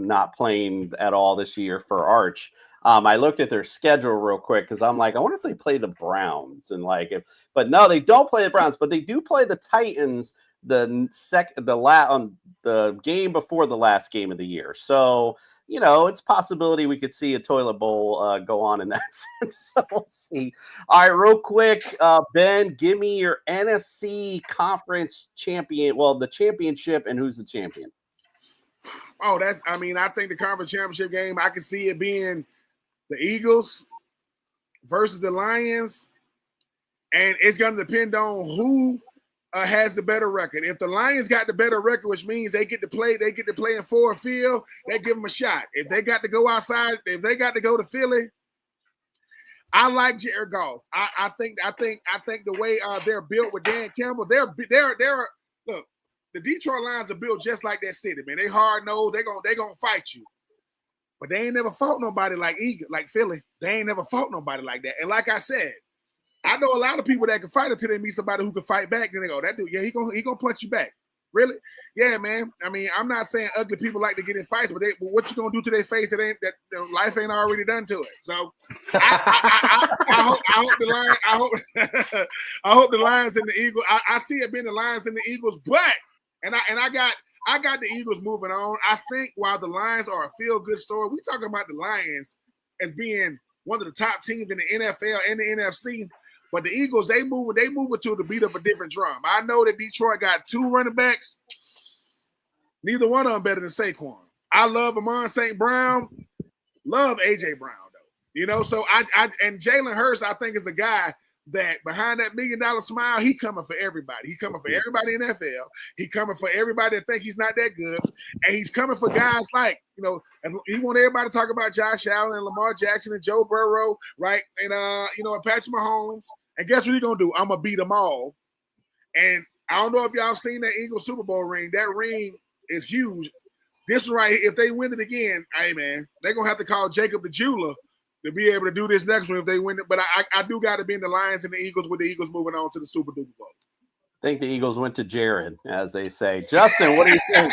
not playing at all this year for Arch. I looked at their schedule real quick because I'm like, I wonder if they play the Browns but no, they don't play the Browns, but they do play the Titans the game before the last game of the year. So it's a possibility we could see a toilet bowl go on in that sense. So we'll see. All right, real quick, Ben, give me your NFC conference champion. Well, the championship and who's the champion? Oh, I think the conference championship game, I can see it being the Eagles versus the Lions. And it's going to depend on who has the better record. If the Lions got the better record, which means they get to play in Ford Field, they give them a shot. If they got to go outside, if they got to go to Philly, I like Jared Goff. I think the way they're built with Dan Campbell, they're look, the Detroit Lions are built just like that city, man. They hard nosed, they're gonna fight you. But they ain't never fought nobody like Philly. They ain't never fought nobody like that. And like I said, I know a lot of people that can fight until they meet somebody who can fight back. Then they go, that dude, yeah, he gonna punch you back. Really? Yeah, man. I mean, I'm not saying ugly people like to get in fights, but what you gonna do to their face? Life ain't already done to it. So I hope the Lions. I hope the Lions and the Eagles. I see it being the Lions and the Eagles, but I got the Eagles moving on. I think while the Lions are a feel-good story, we talking about the Lions as being one of the top teams in the NFL and the NFC. But the Eagles, they move to beat up a different drum. I know that Detroit got two running backs. Neither one of them better than Saquon. I love Amon St. Brown. Love A.J. Brown, though. So and Jalen Hurts, I think, is the guy that behind that $1 million smile, he coming for everybody. He coming for everybody in the NFL. He coming for everybody that think he's not that good. And he's coming for guys like, and he want everybody to talk about Josh Allen and Lamar Jackson and Joe Burrow, right? And, and Patrick Mahomes. And guess what he's going to do? I'm going to beat them all. And I don't know if y'all seen that Eagles Super Bowl ring. That ring is huge. This one right here, if they win it again, hey, man, they're going to have to call Jacob the jeweler, to be able to do this next one if they win it. But I do got to be in the Lions and the Eagles with the Eagles moving on to the Super Duper Bowl. I think the Eagles went to Jared, as they say. Justin, what do you think?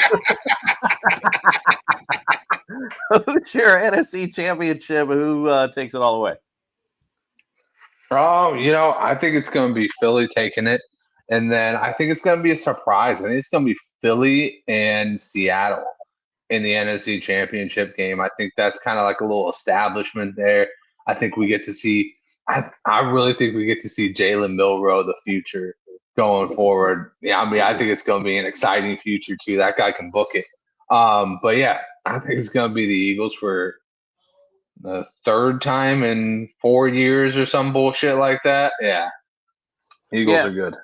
Who's your NFC championship? Who takes it all away? I think it's going to be Philly taking it. And then I think it's going to be a surprise. I think it's going to be Philly and Seattle in the NFC championship game. I think that's kind of like a little establishment there. I think we get to see I really think we get to see Jalen Milroe, the future going forward. Yeah, I mean, I think it's going to be an exciting future too. That guy can book it. But yeah, I think it's going to be the Eagles for the third time in 4 years or some bullshit like that. Yeah, Eagles are good.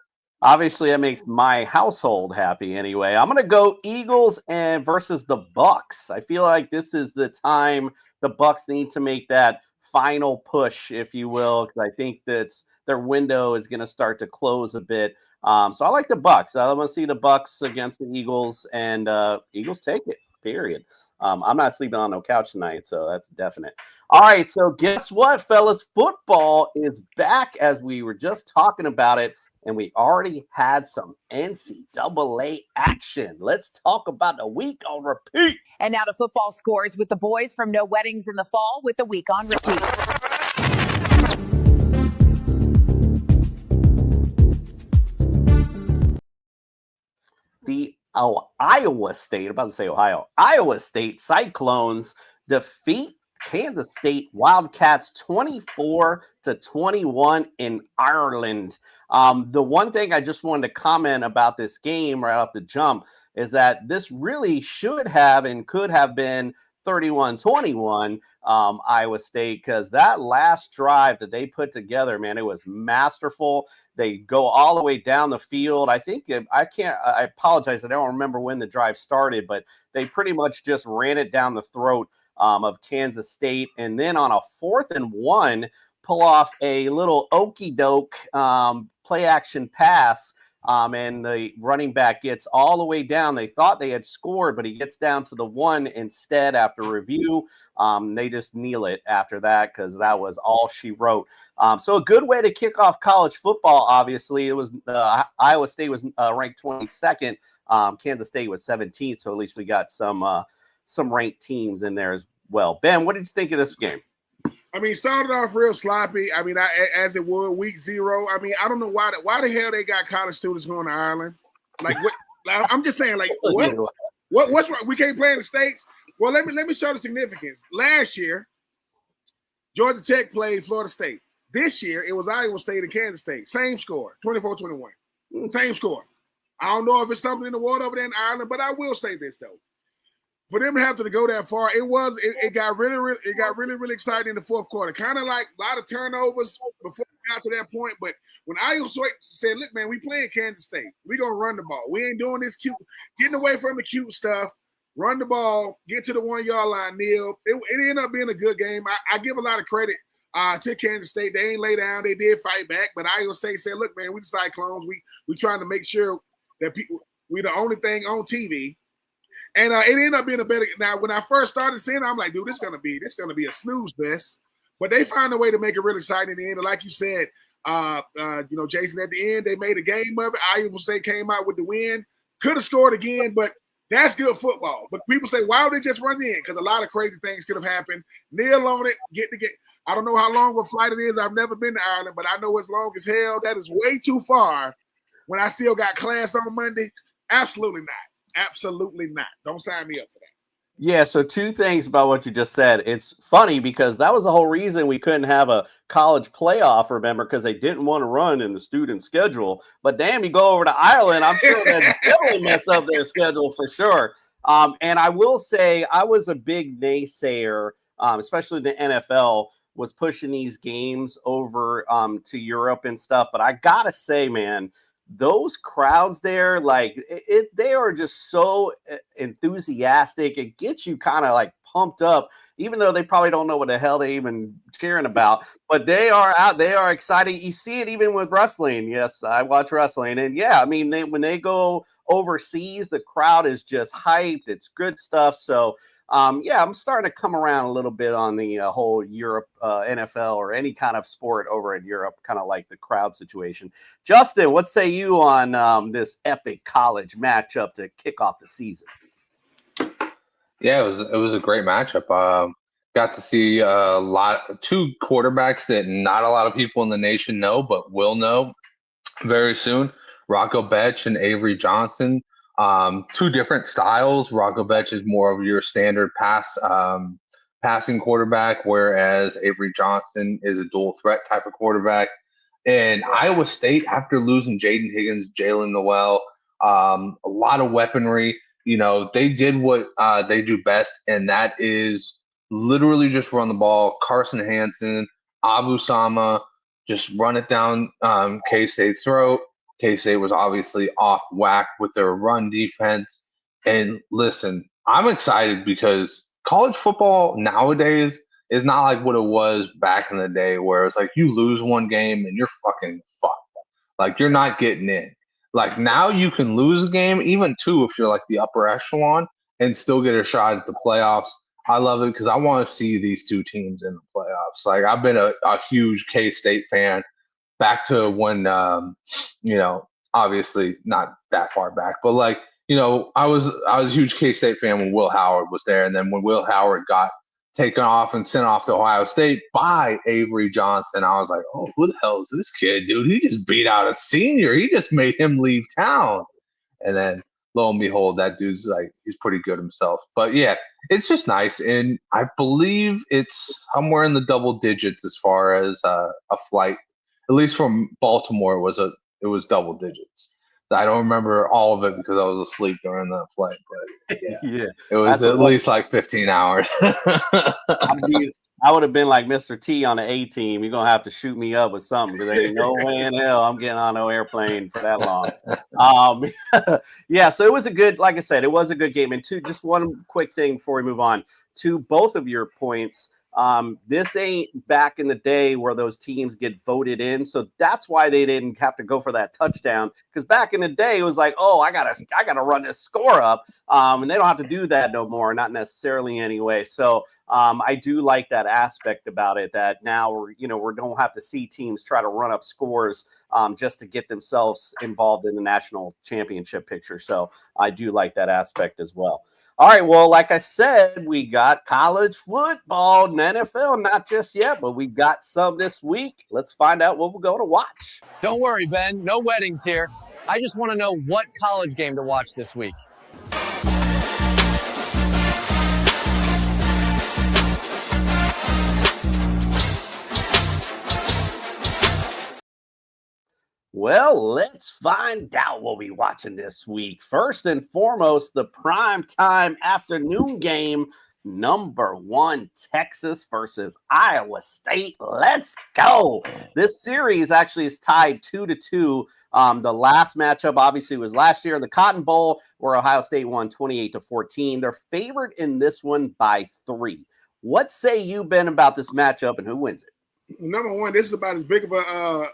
Obviously, that makes my household happy anyway. I'm going to go Eagles and versus the Bucks. I feel like this is the time the Bucks need to make that final push, if you will, because I think that their window is going to start to close a bit. So I like the Bucks. I want to see the Bucks against the Eagles, and Eagles take it, period. I'm not sleeping on no couch tonight, so that's definite. All right, so guess what, fellas? Football is back, as we were just talking about it. And we already had some NCAA action. Let's talk about the week on repeat. And now to football scores with the boys from No Weddings in the Fall with the week on repeat. The Iowa State, I'm about to say Ohio, Iowa State Cyclones defeat Kansas State Wildcats 24-21 in Ireland. The one thing I just wanted to comment about this game right off the jump is that this really should have and could have been 31-21 Iowa State, because that last drive that they put together, man, it was masterful. They go all the way down the field. I apologize, I don't remember when the drive started, but they pretty much just ran it down the throat of Kansas State, and then on a 4th and 1, pull off a little okey doke play action pass, and the running back gets all the way down. They thought they had scored, but he gets down to the 1 instead after review. They just kneel it after that because that was all she wrote. So a good way to kick off college football. Obviously, it was Iowa State was ranked 22nd. Kansas State was 17th. So at least we got some ranked teams in there as well. Ben, what did you think of this game? I mean, started off real sloppy. I mean, as it was week 0. I mean, I don't know why the hell they got college students going to Ireland. Like, what? I'm just saying, like, what's wrong? We can't play in the States. Well, let me show the significance. Last year, Georgia Tech played Florida State. This year, it was Iowa State and Kansas State. Same score, 24-21. Same score. I don't know if it's something in the water over there in Ireland, but I will say this though. For them to have to go that far, it got really exciting in the fourth quarter. Kind of like a lot of turnovers before we got to that point. But when Iowa State said, "Look, man, we playing Kansas State. We gonna run the ball. We ain't doing this cute, getting away from the cute stuff. Run the ball, get to the 1 yard line, kneel." It ended up being a good game. I give a lot of credit to Kansas State. They ain't lay down. They did fight back. But Iowa State said, "Look, man, we the Cyclones. We trying to make sure that we the only thing on TV." And it ended up being a better. Now, when I first started seeing it, I'm like, dude, this gonna be a snooze fest. But they found a way to make it really exciting in the end. And like you said, Jason, at the end, they made a game of it. Iowa State came out with the win. Could have scored again, but that's good football. But people say, why would they just run in? Because a lot of crazy things could have happened. Kneel on it, get. I don't know how long of a flight it is. I've never been to Ireland, but I know it's long as hell. That is way too far when I still got class on Monday. Absolutely not. Absolutely not. Don't sign me up for that. Yeah, so 2 things about what you just said. It's funny because that was the whole reason we couldn't have a college playoff, remember, because they didn't want to run in the student schedule. But damn, you go over to Ireland, I'm sure that definitely mess up their schedule for sure. And I will say I was a big naysayer, especially the NFL, was pushing these games over to Europe and stuff. But I got to say, man, those crowds there, like they are just so enthusiastic. It gets you kind of like pumped up, even though they probably don't know what the hell they even cheering about, but they are out. They are excited. You see it even with wrestling. Yes, I watch wrestling, and yeah, I mean, when they go overseas, the crowd is just hyped. It's good stuff. So yeah, I'm starting to come around a little bit on the whole Europe NFL or any kind of sport over in Europe, kind of like the crowd situation. Justin, what say you on this epic college matchup to kick off the season? Yeah, it was a great matchup. Got to see two quarterbacks that not a lot of people in the nation know, but will know very soon. Rocco Betch and Avery Johnson. Two different styles. Rocco Betch is more of your standard passing quarterback, whereas Avery Johnson is a dual threat type of quarterback. And Iowa State, after losing Jaden Higgins, Jalen Noel, a lot of weaponry. They did what they do best, and that is literally just run the ball. Carson Hansen, Abu Sama, just run it down K-State's throat. K-State was obviously off whack with their run defense. And listen, I'm excited because college football nowadays is not like what it was back in the day where it's like you lose one game and you're fucking fucked. Like you're not getting in. Like now you can lose a game, even two, if you're like the upper echelon and still get a shot at the playoffs. I love it because I want to see these two teams in the playoffs. Like I've been a huge K-State fan back to when, obviously not that far back, but like, I was a huge K-State fan when Will Howard was there. And then when Will Howard got taken off and sent off to Ohio State by Avery Johnson, I was like, oh, who the hell is this kid, dude? He just beat out a senior. He just made him leave town. And then lo and behold, that dude's like, he's pretty good himself. But yeah, it's just nice. And I believe it's somewhere in the double digits as far as a flight, at least from Baltimore, it was double digits. I don't remember all of it because I was asleep during the flight, but yeah, it was at least like 15 hours. I would have been like Mr. T on the A team. You're gonna have to shoot me up with something because there ain't no way in hell I'm getting on no airplane for that long. Yeah, so it was like I said, it was a good game. And just one quick thing before we move on to both of your points. This ain't back in the day where those teams get voted in. So that's why they didn't have to go for that touchdown. Because back in the day, it was like, oh, I gotta run this score up. And they don't have to do that no more, not necessarily anyway. So I do like that aspect about it, that now we don't have to see teams try to run up scores just to get themselves involved in the national championship picture. So I do like that aspect as well. All right, well, like I said, we got college football and NFL, not just yet, but we got some this week. Let's find out what we're going to watch. Don't worry, Ben. No weddings here. I just want to know what college game to watch this week. Well, let's find out what we're watching this week. First and foremost, the primetime afternoon game, number 1, Texas versus Iowa State. Let's go. This series actually is tied 2-2. The last matchup obviously was last year in the Cotton Bowl, where Ohio State won 28-14. They're favored in this one by 3. What say you, Ben, about this matchup and who wins it? Number one, this is about as big of a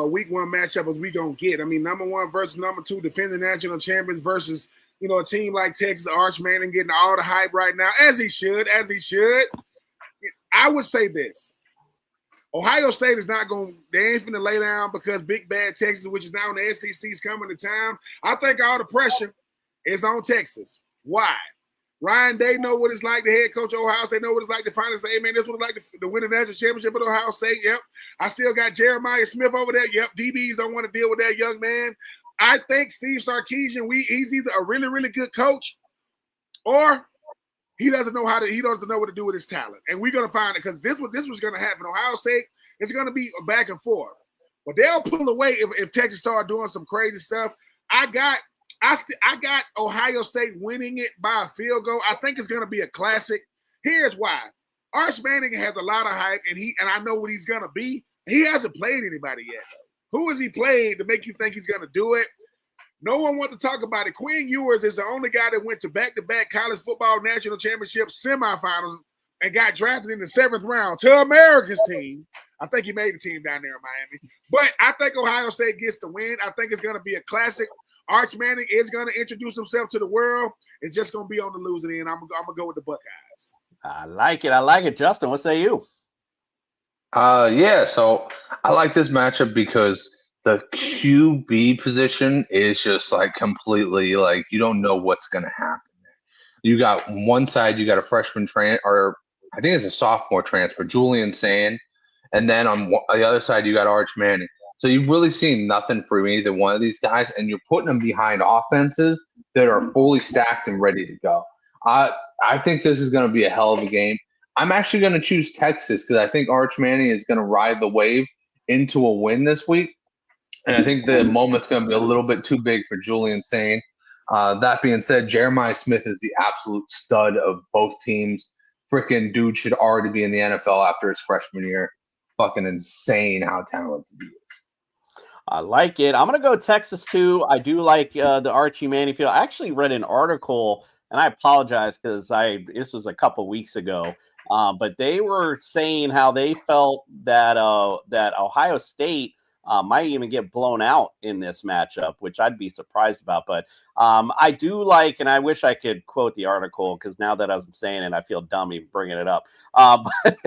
week one matchup as we gonna get. I mean, number one versus number 2, defending national champions versus, a team like Texas, Arch Manning getting all the hype right now, as he should. I would say this. Ohio State is not going – they ain't finna lay down because big bad Texas, which is now in the SEC, is coming to town. I think all the pressure is on Texas. Why? Ryan Day know what it's like, the head coach of Ohio State know what it's like to finally say, hey, man, this is what it's like to win a national championship at Ohio State. Yep. I still got Jeremiah Smith over there. Yep. DBs don't want to deal with that young man. I think Steve Sarkisian, he's either a really, really good coach or he doesn't know what to do with his talent. And we're going to find it because this was going to happen. Ohio State, it's going to be a back and forth. But they'll pull away if Texas start doing some crazy stuff. I got Ohio State winning it by a field goal. I think it's going to be a classic. Here's why. Arch Manning has a lot of hype, and I know what he's going to be. He hasn't played anybody yet. Who has he played to make you think he's going to do it? No one wants to talk about it. Quinn Ewers is the only guy that went to back-to-back college football national championship semifinals and got drafted in the 7th round to America's team. I think he made the team down there in Miami. But I think Ohio State gets the win. I think it's going to be a classic. Arch Manning is going to introduce himself to the world. It's just going to be on the losing end. I'm going to go with the Buckeyes. I like it. I like it. Justin, what say you? Yeah, so I like this matchup because the QB position is just like completely like you don't know what's going to happen. You got one side, you got a freshman or I think it's a sophomore transfer, Julian Sand, and then on the other side you got Arch Manning. So you've really seen nothing from either one of these guys, and you're putting them behind offenses that are fully stacked and ready to go. I think this is going to be a hell of a game. I'm actually going to choose Texas because I think Arch Manning is going to ride the wave into a win this week. And I think the moment's going to be a little bit too big for Julian Sane. That being said, Jeremiah Smith is the absolute stud of both teams. Freaking dude should already be in the NFL after his freshman year. Fucking insane how talented he is. I like it. I'm going to go Texas too. I do like the Archie Manning feel. I actually read an article, and I apologize because this was a couple weeks ago. But they were saying how they felt that that Ohio State might even get blown out in this matchup, which I'd be surprised about. But I do like, and I wish I could quote the article because now that I'm saying it, I feel dumb even bringing it up. But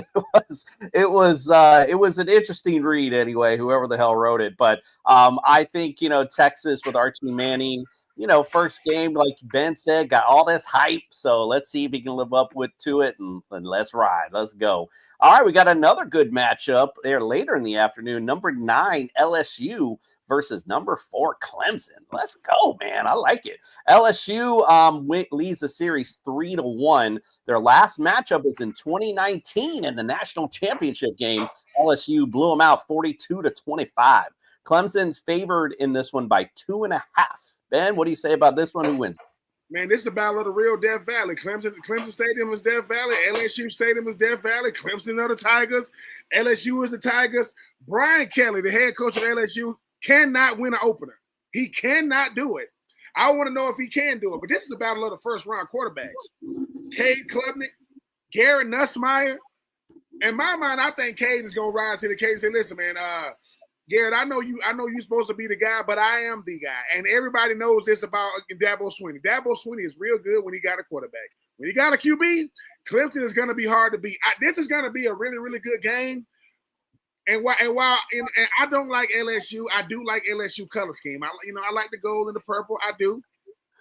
it was an interesting read anyway, whoever the hell wrote it. But I think, Texas with Archie Manning, first game, like Ben said, got all this hype. So let's see if he can live up to it and let's ride. Let's go. All right, we got another good matchup there later in the afternoon. Number 9, LSU versus number 4, Clemson. Let's go, man. I like it. LSU leads the series 3-1. Their last matchup was in 2019 in the national championship game. LSU blew them out 42-25. Clemson's favored in this one by 2.5. Ben, what do you say about this one? Who wins? Man, this is a battle of the real Death Valley. Clemson Stadium is Death Valley. LSU Stadium is Death Valley. Clemson are the Tigers. LSU is the Tigers. Brian Kelly, the head coach of LSU, cannot win an opener. He cannot do it. I want to know if he can do it. But this is a battle of the first-round quarterbacks. Cade Klubnik, Garrett Nussmeier. In my mind, I think Cade is going to rise to the case and say, listen, man, Garrett, I know you're supposed to be the guy, but I am the guy. And everybody knows this about Dabo Swinney. Dabo Swinney is real good when he got a quarterback. When he got a QB, Clemson is going to be hard to beat. This is going to be a really, really good game. And while I don't like LSU, I do like LSU color scheme. I like the gold and the purple. I do.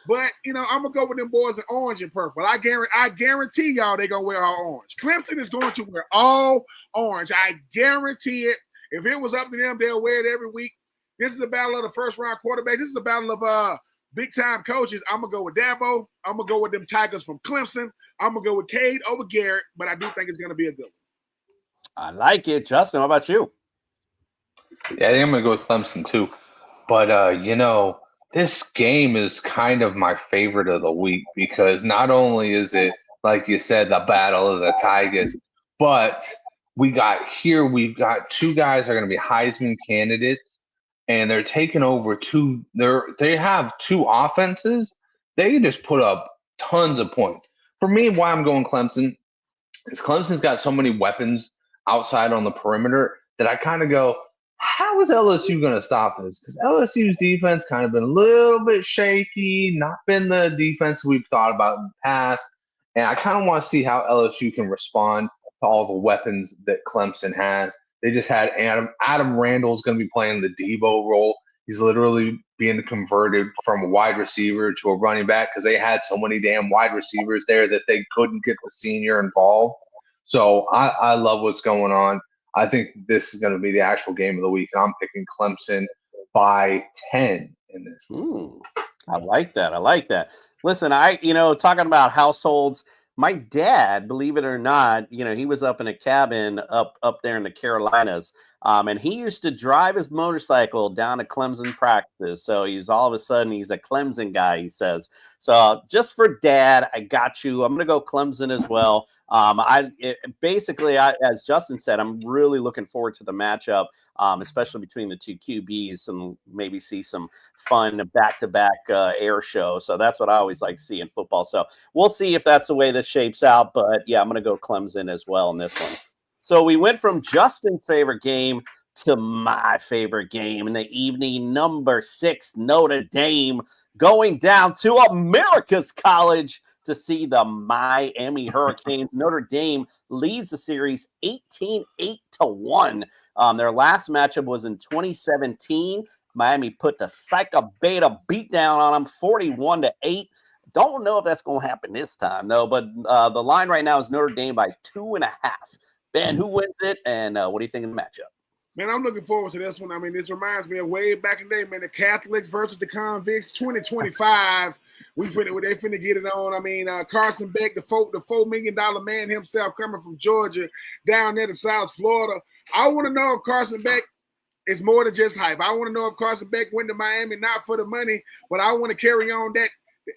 But, I'm going to go with them boys in orange and purple. I guarantee y'all they're going to wear all orange. Clemson is going to wear all orange. I guarantee it. If it was up to them, they'll wear it every week. This is a battle of the first-round quarterbacks. This is a battle of big-time coaches. I'm going to go with Dabo. I'm going to go with them Tigers from Clemson. I'm going to go with Cade over Garrett, but I do think it's going to be a good one. I like it. Justin, how about you? Yeah, I think I'm going to go with Clemson too. But, this game is kind of my favorite of the week because not only is it, like you said, the battle of the Tigers, but we've got 2 guys that are going to be Heisman candidates, and they're taking over they have 2 offenses. They can just put up tons of points. For me, why I'm going Clemson is Clemson's got so many weapons outside on the perimeter that I kind of go, how is LSU going to stop this? Because LSU's defense kind of been a little bit shaky, not been the defense we've thought about in the past. And I kind of want to see how LSU can respond to all the weapons that Clemson has. They just had Adam Randall's going to be playing the Debo role. He's literally being converted from a wide receiver to a running back because they had so many damn wide receivers there that they couldn't get the senior involved. So I love what's going on. I think this is going to be the actual game of the week, and I'm picking Clemson by 10 in this. I like that. Listen, talking about households, my dad, believe it or not, he was up in a cabin up there in the Carolinas, and he used to drive his motorcycle down to Clemson practice. So he's all of a sudden he's a Clemson guy, he says. So just for Dad, I got you. I'm going to go Clemson as well. As Justin said, I'm really looking forward to the matchup, especially between the 2 QBs, and maybe see some fun back-to-back air show. So that's what I always like to see in football. So we'll see if that's the way this shapes out. But yeah, I'm going to go Clemson as well in this one. So we went from Justin's favorite game to my favorite game in the evening. Number 6, Notre Dame going down to America's College to see the Miami Hurricanes. Notre Dame leads the series 18-8-1. Their last matchup was in 2017. Miami put the Psycho Beta beat down on them 41-8. Don't know if that's going to happen this time, though. But the line right now is Notre Dame by 2.5. Ben, who wins it, and what do you think of the matchup? Man, I'm looking forward to this one. I mean, this reminds me of way back in the day, man, the Catholics versus the Convicts, 2025. They finna get it on. I mean, Carson Beck, the $4 million man himself coming from Georgia down there to South Florida. I want to know if Carson Beck is more than just hype. I want to know if Carson Beck went to Miami not for the money, but I want to carry on that,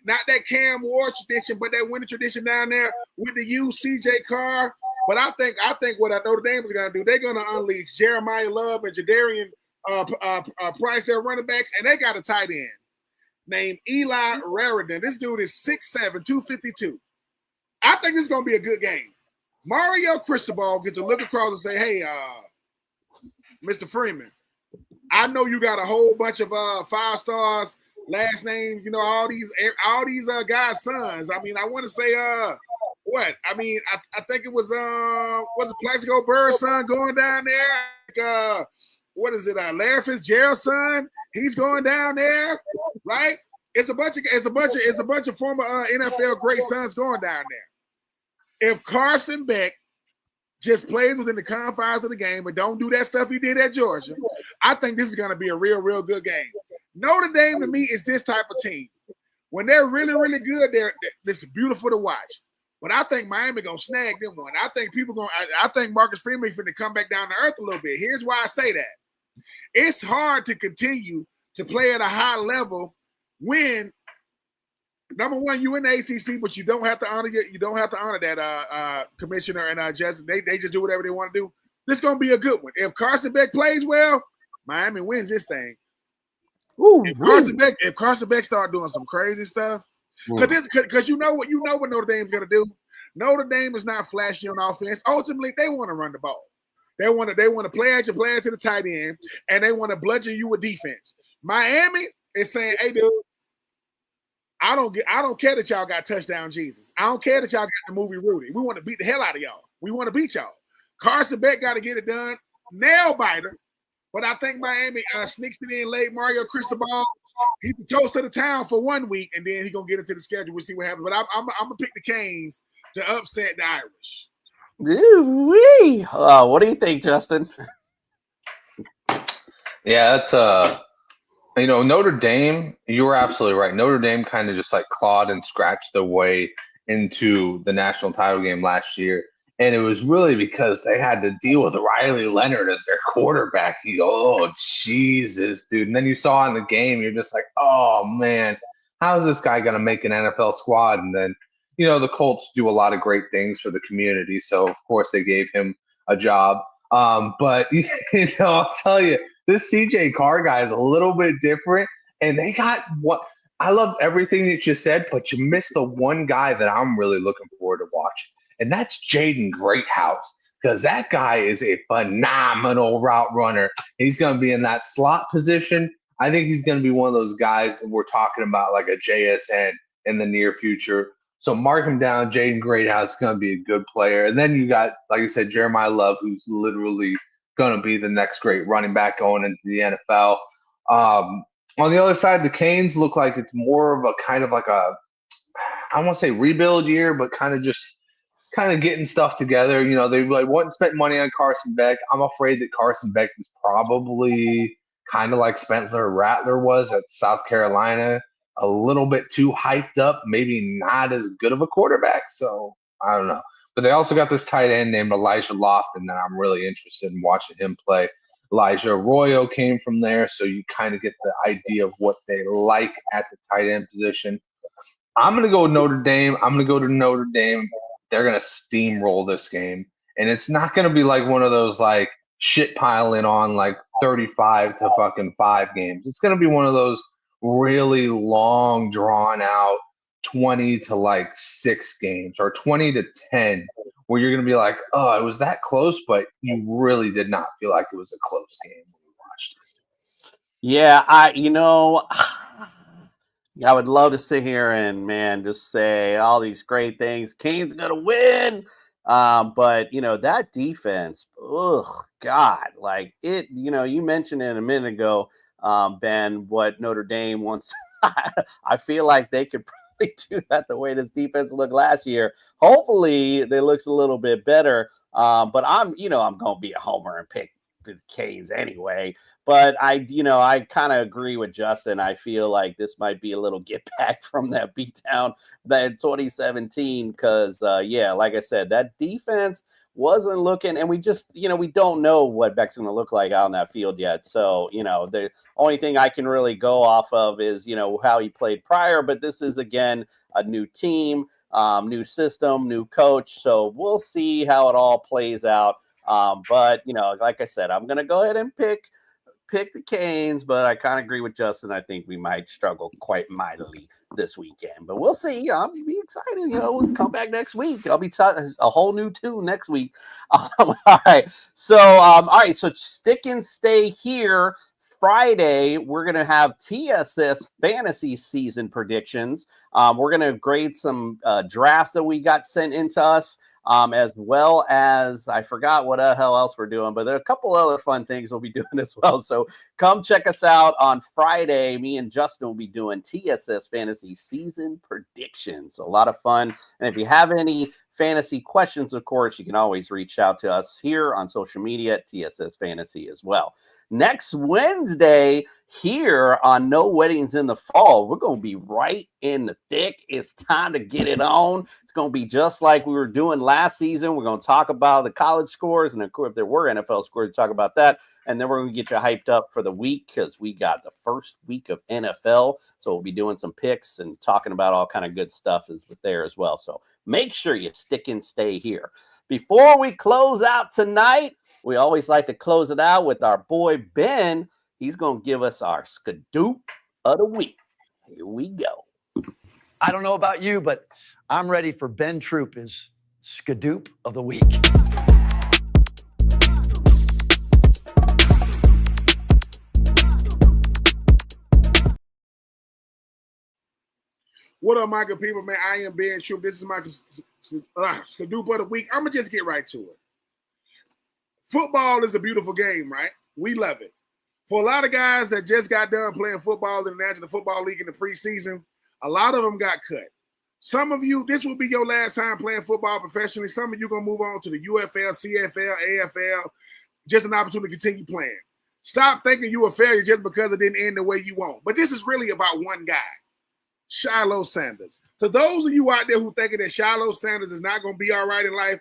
not that Cam Ward tradition, but that winning tradition down there with the U, CJ Carr. But I think what Notre Dame is going to do, they're going to unleash Jeremiah Love and Jadarian Price, their running backs, and they got a tight end named Eli Raridan. This dude is 6'7", 252. I think this is going to be a good game. Mario Cristobal gets to look across and say, hey, Mr. Freeman, I know you got a whole bunch of 5 stars, last names, you know, all these guys' sons. I mean, I want to say what? I mean, I think it was it Plaxico Bird's son going down there? What is it? Larry Fitzgerald's son? He's going down there, right? It's a bunch of former NFL great sons going down there. If Carson Beck just plays within the confines of the game and don't do that stuff he did at Georgia, I think this is going to be a real good game. Notre Dame to me is this type of team. When they're really, really good, this is beautiful to watch. But I think Miami gonna snag them one. I think Marcus Freeman is going to come back down to earth a little bit. Here's why I say that. It's hard to continue to play at a high level when, number one, you in the ACC, but you don't have to honor that commissioner and Justin. They just do whatever they want to do. This is gonna be a good one. If Carson Beck plays well, Miami wins this thing. If Carson Beck start doing some crazy stuff, because you know what Notre Dame's gonna do. Notre Dame is not flashy on offense. Ultimately, they want to run the ball. They want to play at to the tight end, and they want to bludgeon you with defense. Miami is saying, "Hey, dude, I don't care that y'all got touchdown Jesus. I don't care that y'all got the movie Rudy. We want to beat the hell out of y'all. We want to beat y'all. Carson Beck got to get it done. Nail biter. But I think Miami sneaks it in late. Mario Cristobal, he's the toast of the town for 1 week, and then he's going to get into the schedule. We'll see what happens. But I'm going to pick the Canes to upset the Irish. What do you think, Justin? Yeah, that's Notre Dame, you were absolutely right. Notre Dame kind of just like clawed and scratched their way into the national title game last year. And it was really because they had to deal with Riley Leonard as their quarterback. Oh, Jesus, dude. And then you saw in the game, you're just like, oh, man, how is this guy going to make an NFL squad? And then, the Colts do a lot of great things for the community. So, of course, they gave him a job. But, I'll tell you, this CJ Carr guy is a little bit different. And they got what I love everything that you said, but you missed the one guy that I'm really looking forward to watching. And that's Jaden Greathouse, because that guy is a phenomenal route runner. He's going to be in that slot position. I think he's going to be one of those guys that we're talking about, like a JSN in the near future. So mark him down. Jaden Greathouse is going to be a good player. And then you got, like I said, Jeremiah Love, who's literally going to be the next great running back going into the NFL. On the other side, the Canes look like it's more of a kind of like I don't want to say rebuild year, but kind of getting stuff together. They like wouldn't spend money on Carson Beck. I'm afraid that Carson Beck is probably kind of like Spencer Rattler was at South Carolina, a little bit too hyped up, maybe not as good of a quarterback. So I don't know. But they also got this tight end named Elijah Lofton that I'm really interested in watching him play. Elijah Arroyo came from there, so you kind of get the idea of what they like at the tight end position. I'm going to go with Notre Dame. They're going to steamroll this game. And it's not going to be like one of those like shit piling on like 35 to fucking 5 games. It's going to be one of those really long drawn out 20 to like 6 games or 20 to 10 where you're going to be like, oh, it was that close, but you really did not feel like it was a close game when you watched it. Yeah, I would love to sit here and just say all these great things. Kane's gonna win, but that defense. Ugh, God, like it. You mentioned it a minute ago, Ben. What Notre Dame wants. I feel like they could probably do that the way this defense looked last year. Hopefully, it looks a little bit better. But I'm gonna be a homer and pick the Canes anyway. But I kind of agree with Justin. I feel like this might be a little get back from that beatdown that 2017 because, like I said, that defense wasn't looking, and we just, we don't know what Beck's going to look like out on that field yet. So, the only thing I can really go off of is, how he played prior. But this is, again, a new team, new system, new coach. So we'll see how it all plays out. But like I said, I'm going to go ahead and pick the Canes, but I kind of agree with Justin. I think we might struggle quite mightily this weekend, but we'll see. I'll be excited. We'll come back next week. I'll be a whole new tune next week. All right. So stick and stay here. Friday, we're going to have TSS fantasy season predictions. We're going to grade some drafts that we got sent into us. As well as I forgot what the hell else we're doing, but there are a couple other fun things we'll be doing as well. So come check us out on Friday. Me and Justin will be doing TSS fantasy season predictions. So a lot of fun. And if you have any fantasy questions, of course, you can always reach out to us here on social media at TSS Fantasy as well. Next Wednesday here on No Weddings in the Fall, we're going to be right in the thick. It's time to get it on. It's going to be just like we were doing last season. We're going to talk about the college scores, and of course, if there were NFL scores, to talk about that. And then we're going to get you hyped up for the week because we got the first week of NFL. So we'll be doing some picks and talking about all kind of good stuff there as well. So make sure you stick and stay here. Before we close out tonight, we always like to close it out with our boy Ben. He's going to give us our Skadoop of the week. Here we go. I don't know about you, but I'm ready for Ben Troupe's Skadoop of the week. What up, my good people, man? I am Ben Troupe. This is my Skadoop of the week. I'm going to just get right to it. Football is a beautiful game, right? We love it. For a lot of guys that just got done playing football in the National Football League in the preseason, a lot of them got cut. Some of you, this will be your last time playing football professionally. Some of you going to move on to the UFL, CFL, AFL, just an opportunity to continue playing. Stop thinking you're a failure just because it didn't end the way you want. But this is really about one guy, Shiloh Sanders. To those of you out there who thinking that Shiloh Sanders is not going to be all right in life,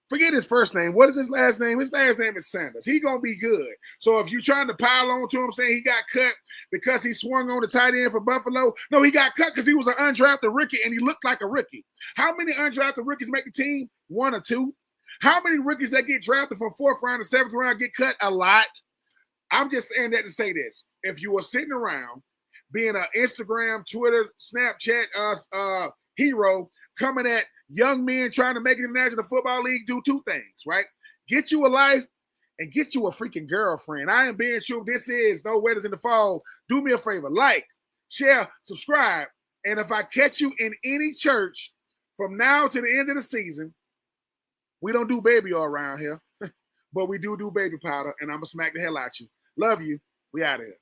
forget his first name. What is his last name? His last name is Sanders. He's going to be good. So if you're trying to pile on to him saying he got cut because he swung on the tight end for Buffalo, no, he got cut because he was an undrafted rookie and he looked like a rookie. How many undrafted rookies make the team? 1 or 2. How many rookies that get drafted from 4th round to 7th round get cut? A lot. I'm just saying that to say this. If you were sitting around being an Instagram, Twitter, Snapchat hero coming at young men trying to make it in the National Football League, do 2 things, right? Get you a life and get you a freaking girlfriend. I am Ben Troupe. This is No Weddings in the Fall. Do me a favor. Like, share, subscribe. And if I catch you in any church from now to the end of the season, we don't do baby oil around here, but we do baby powder, and I'm going to smack the hell out you. Love you. We out of here.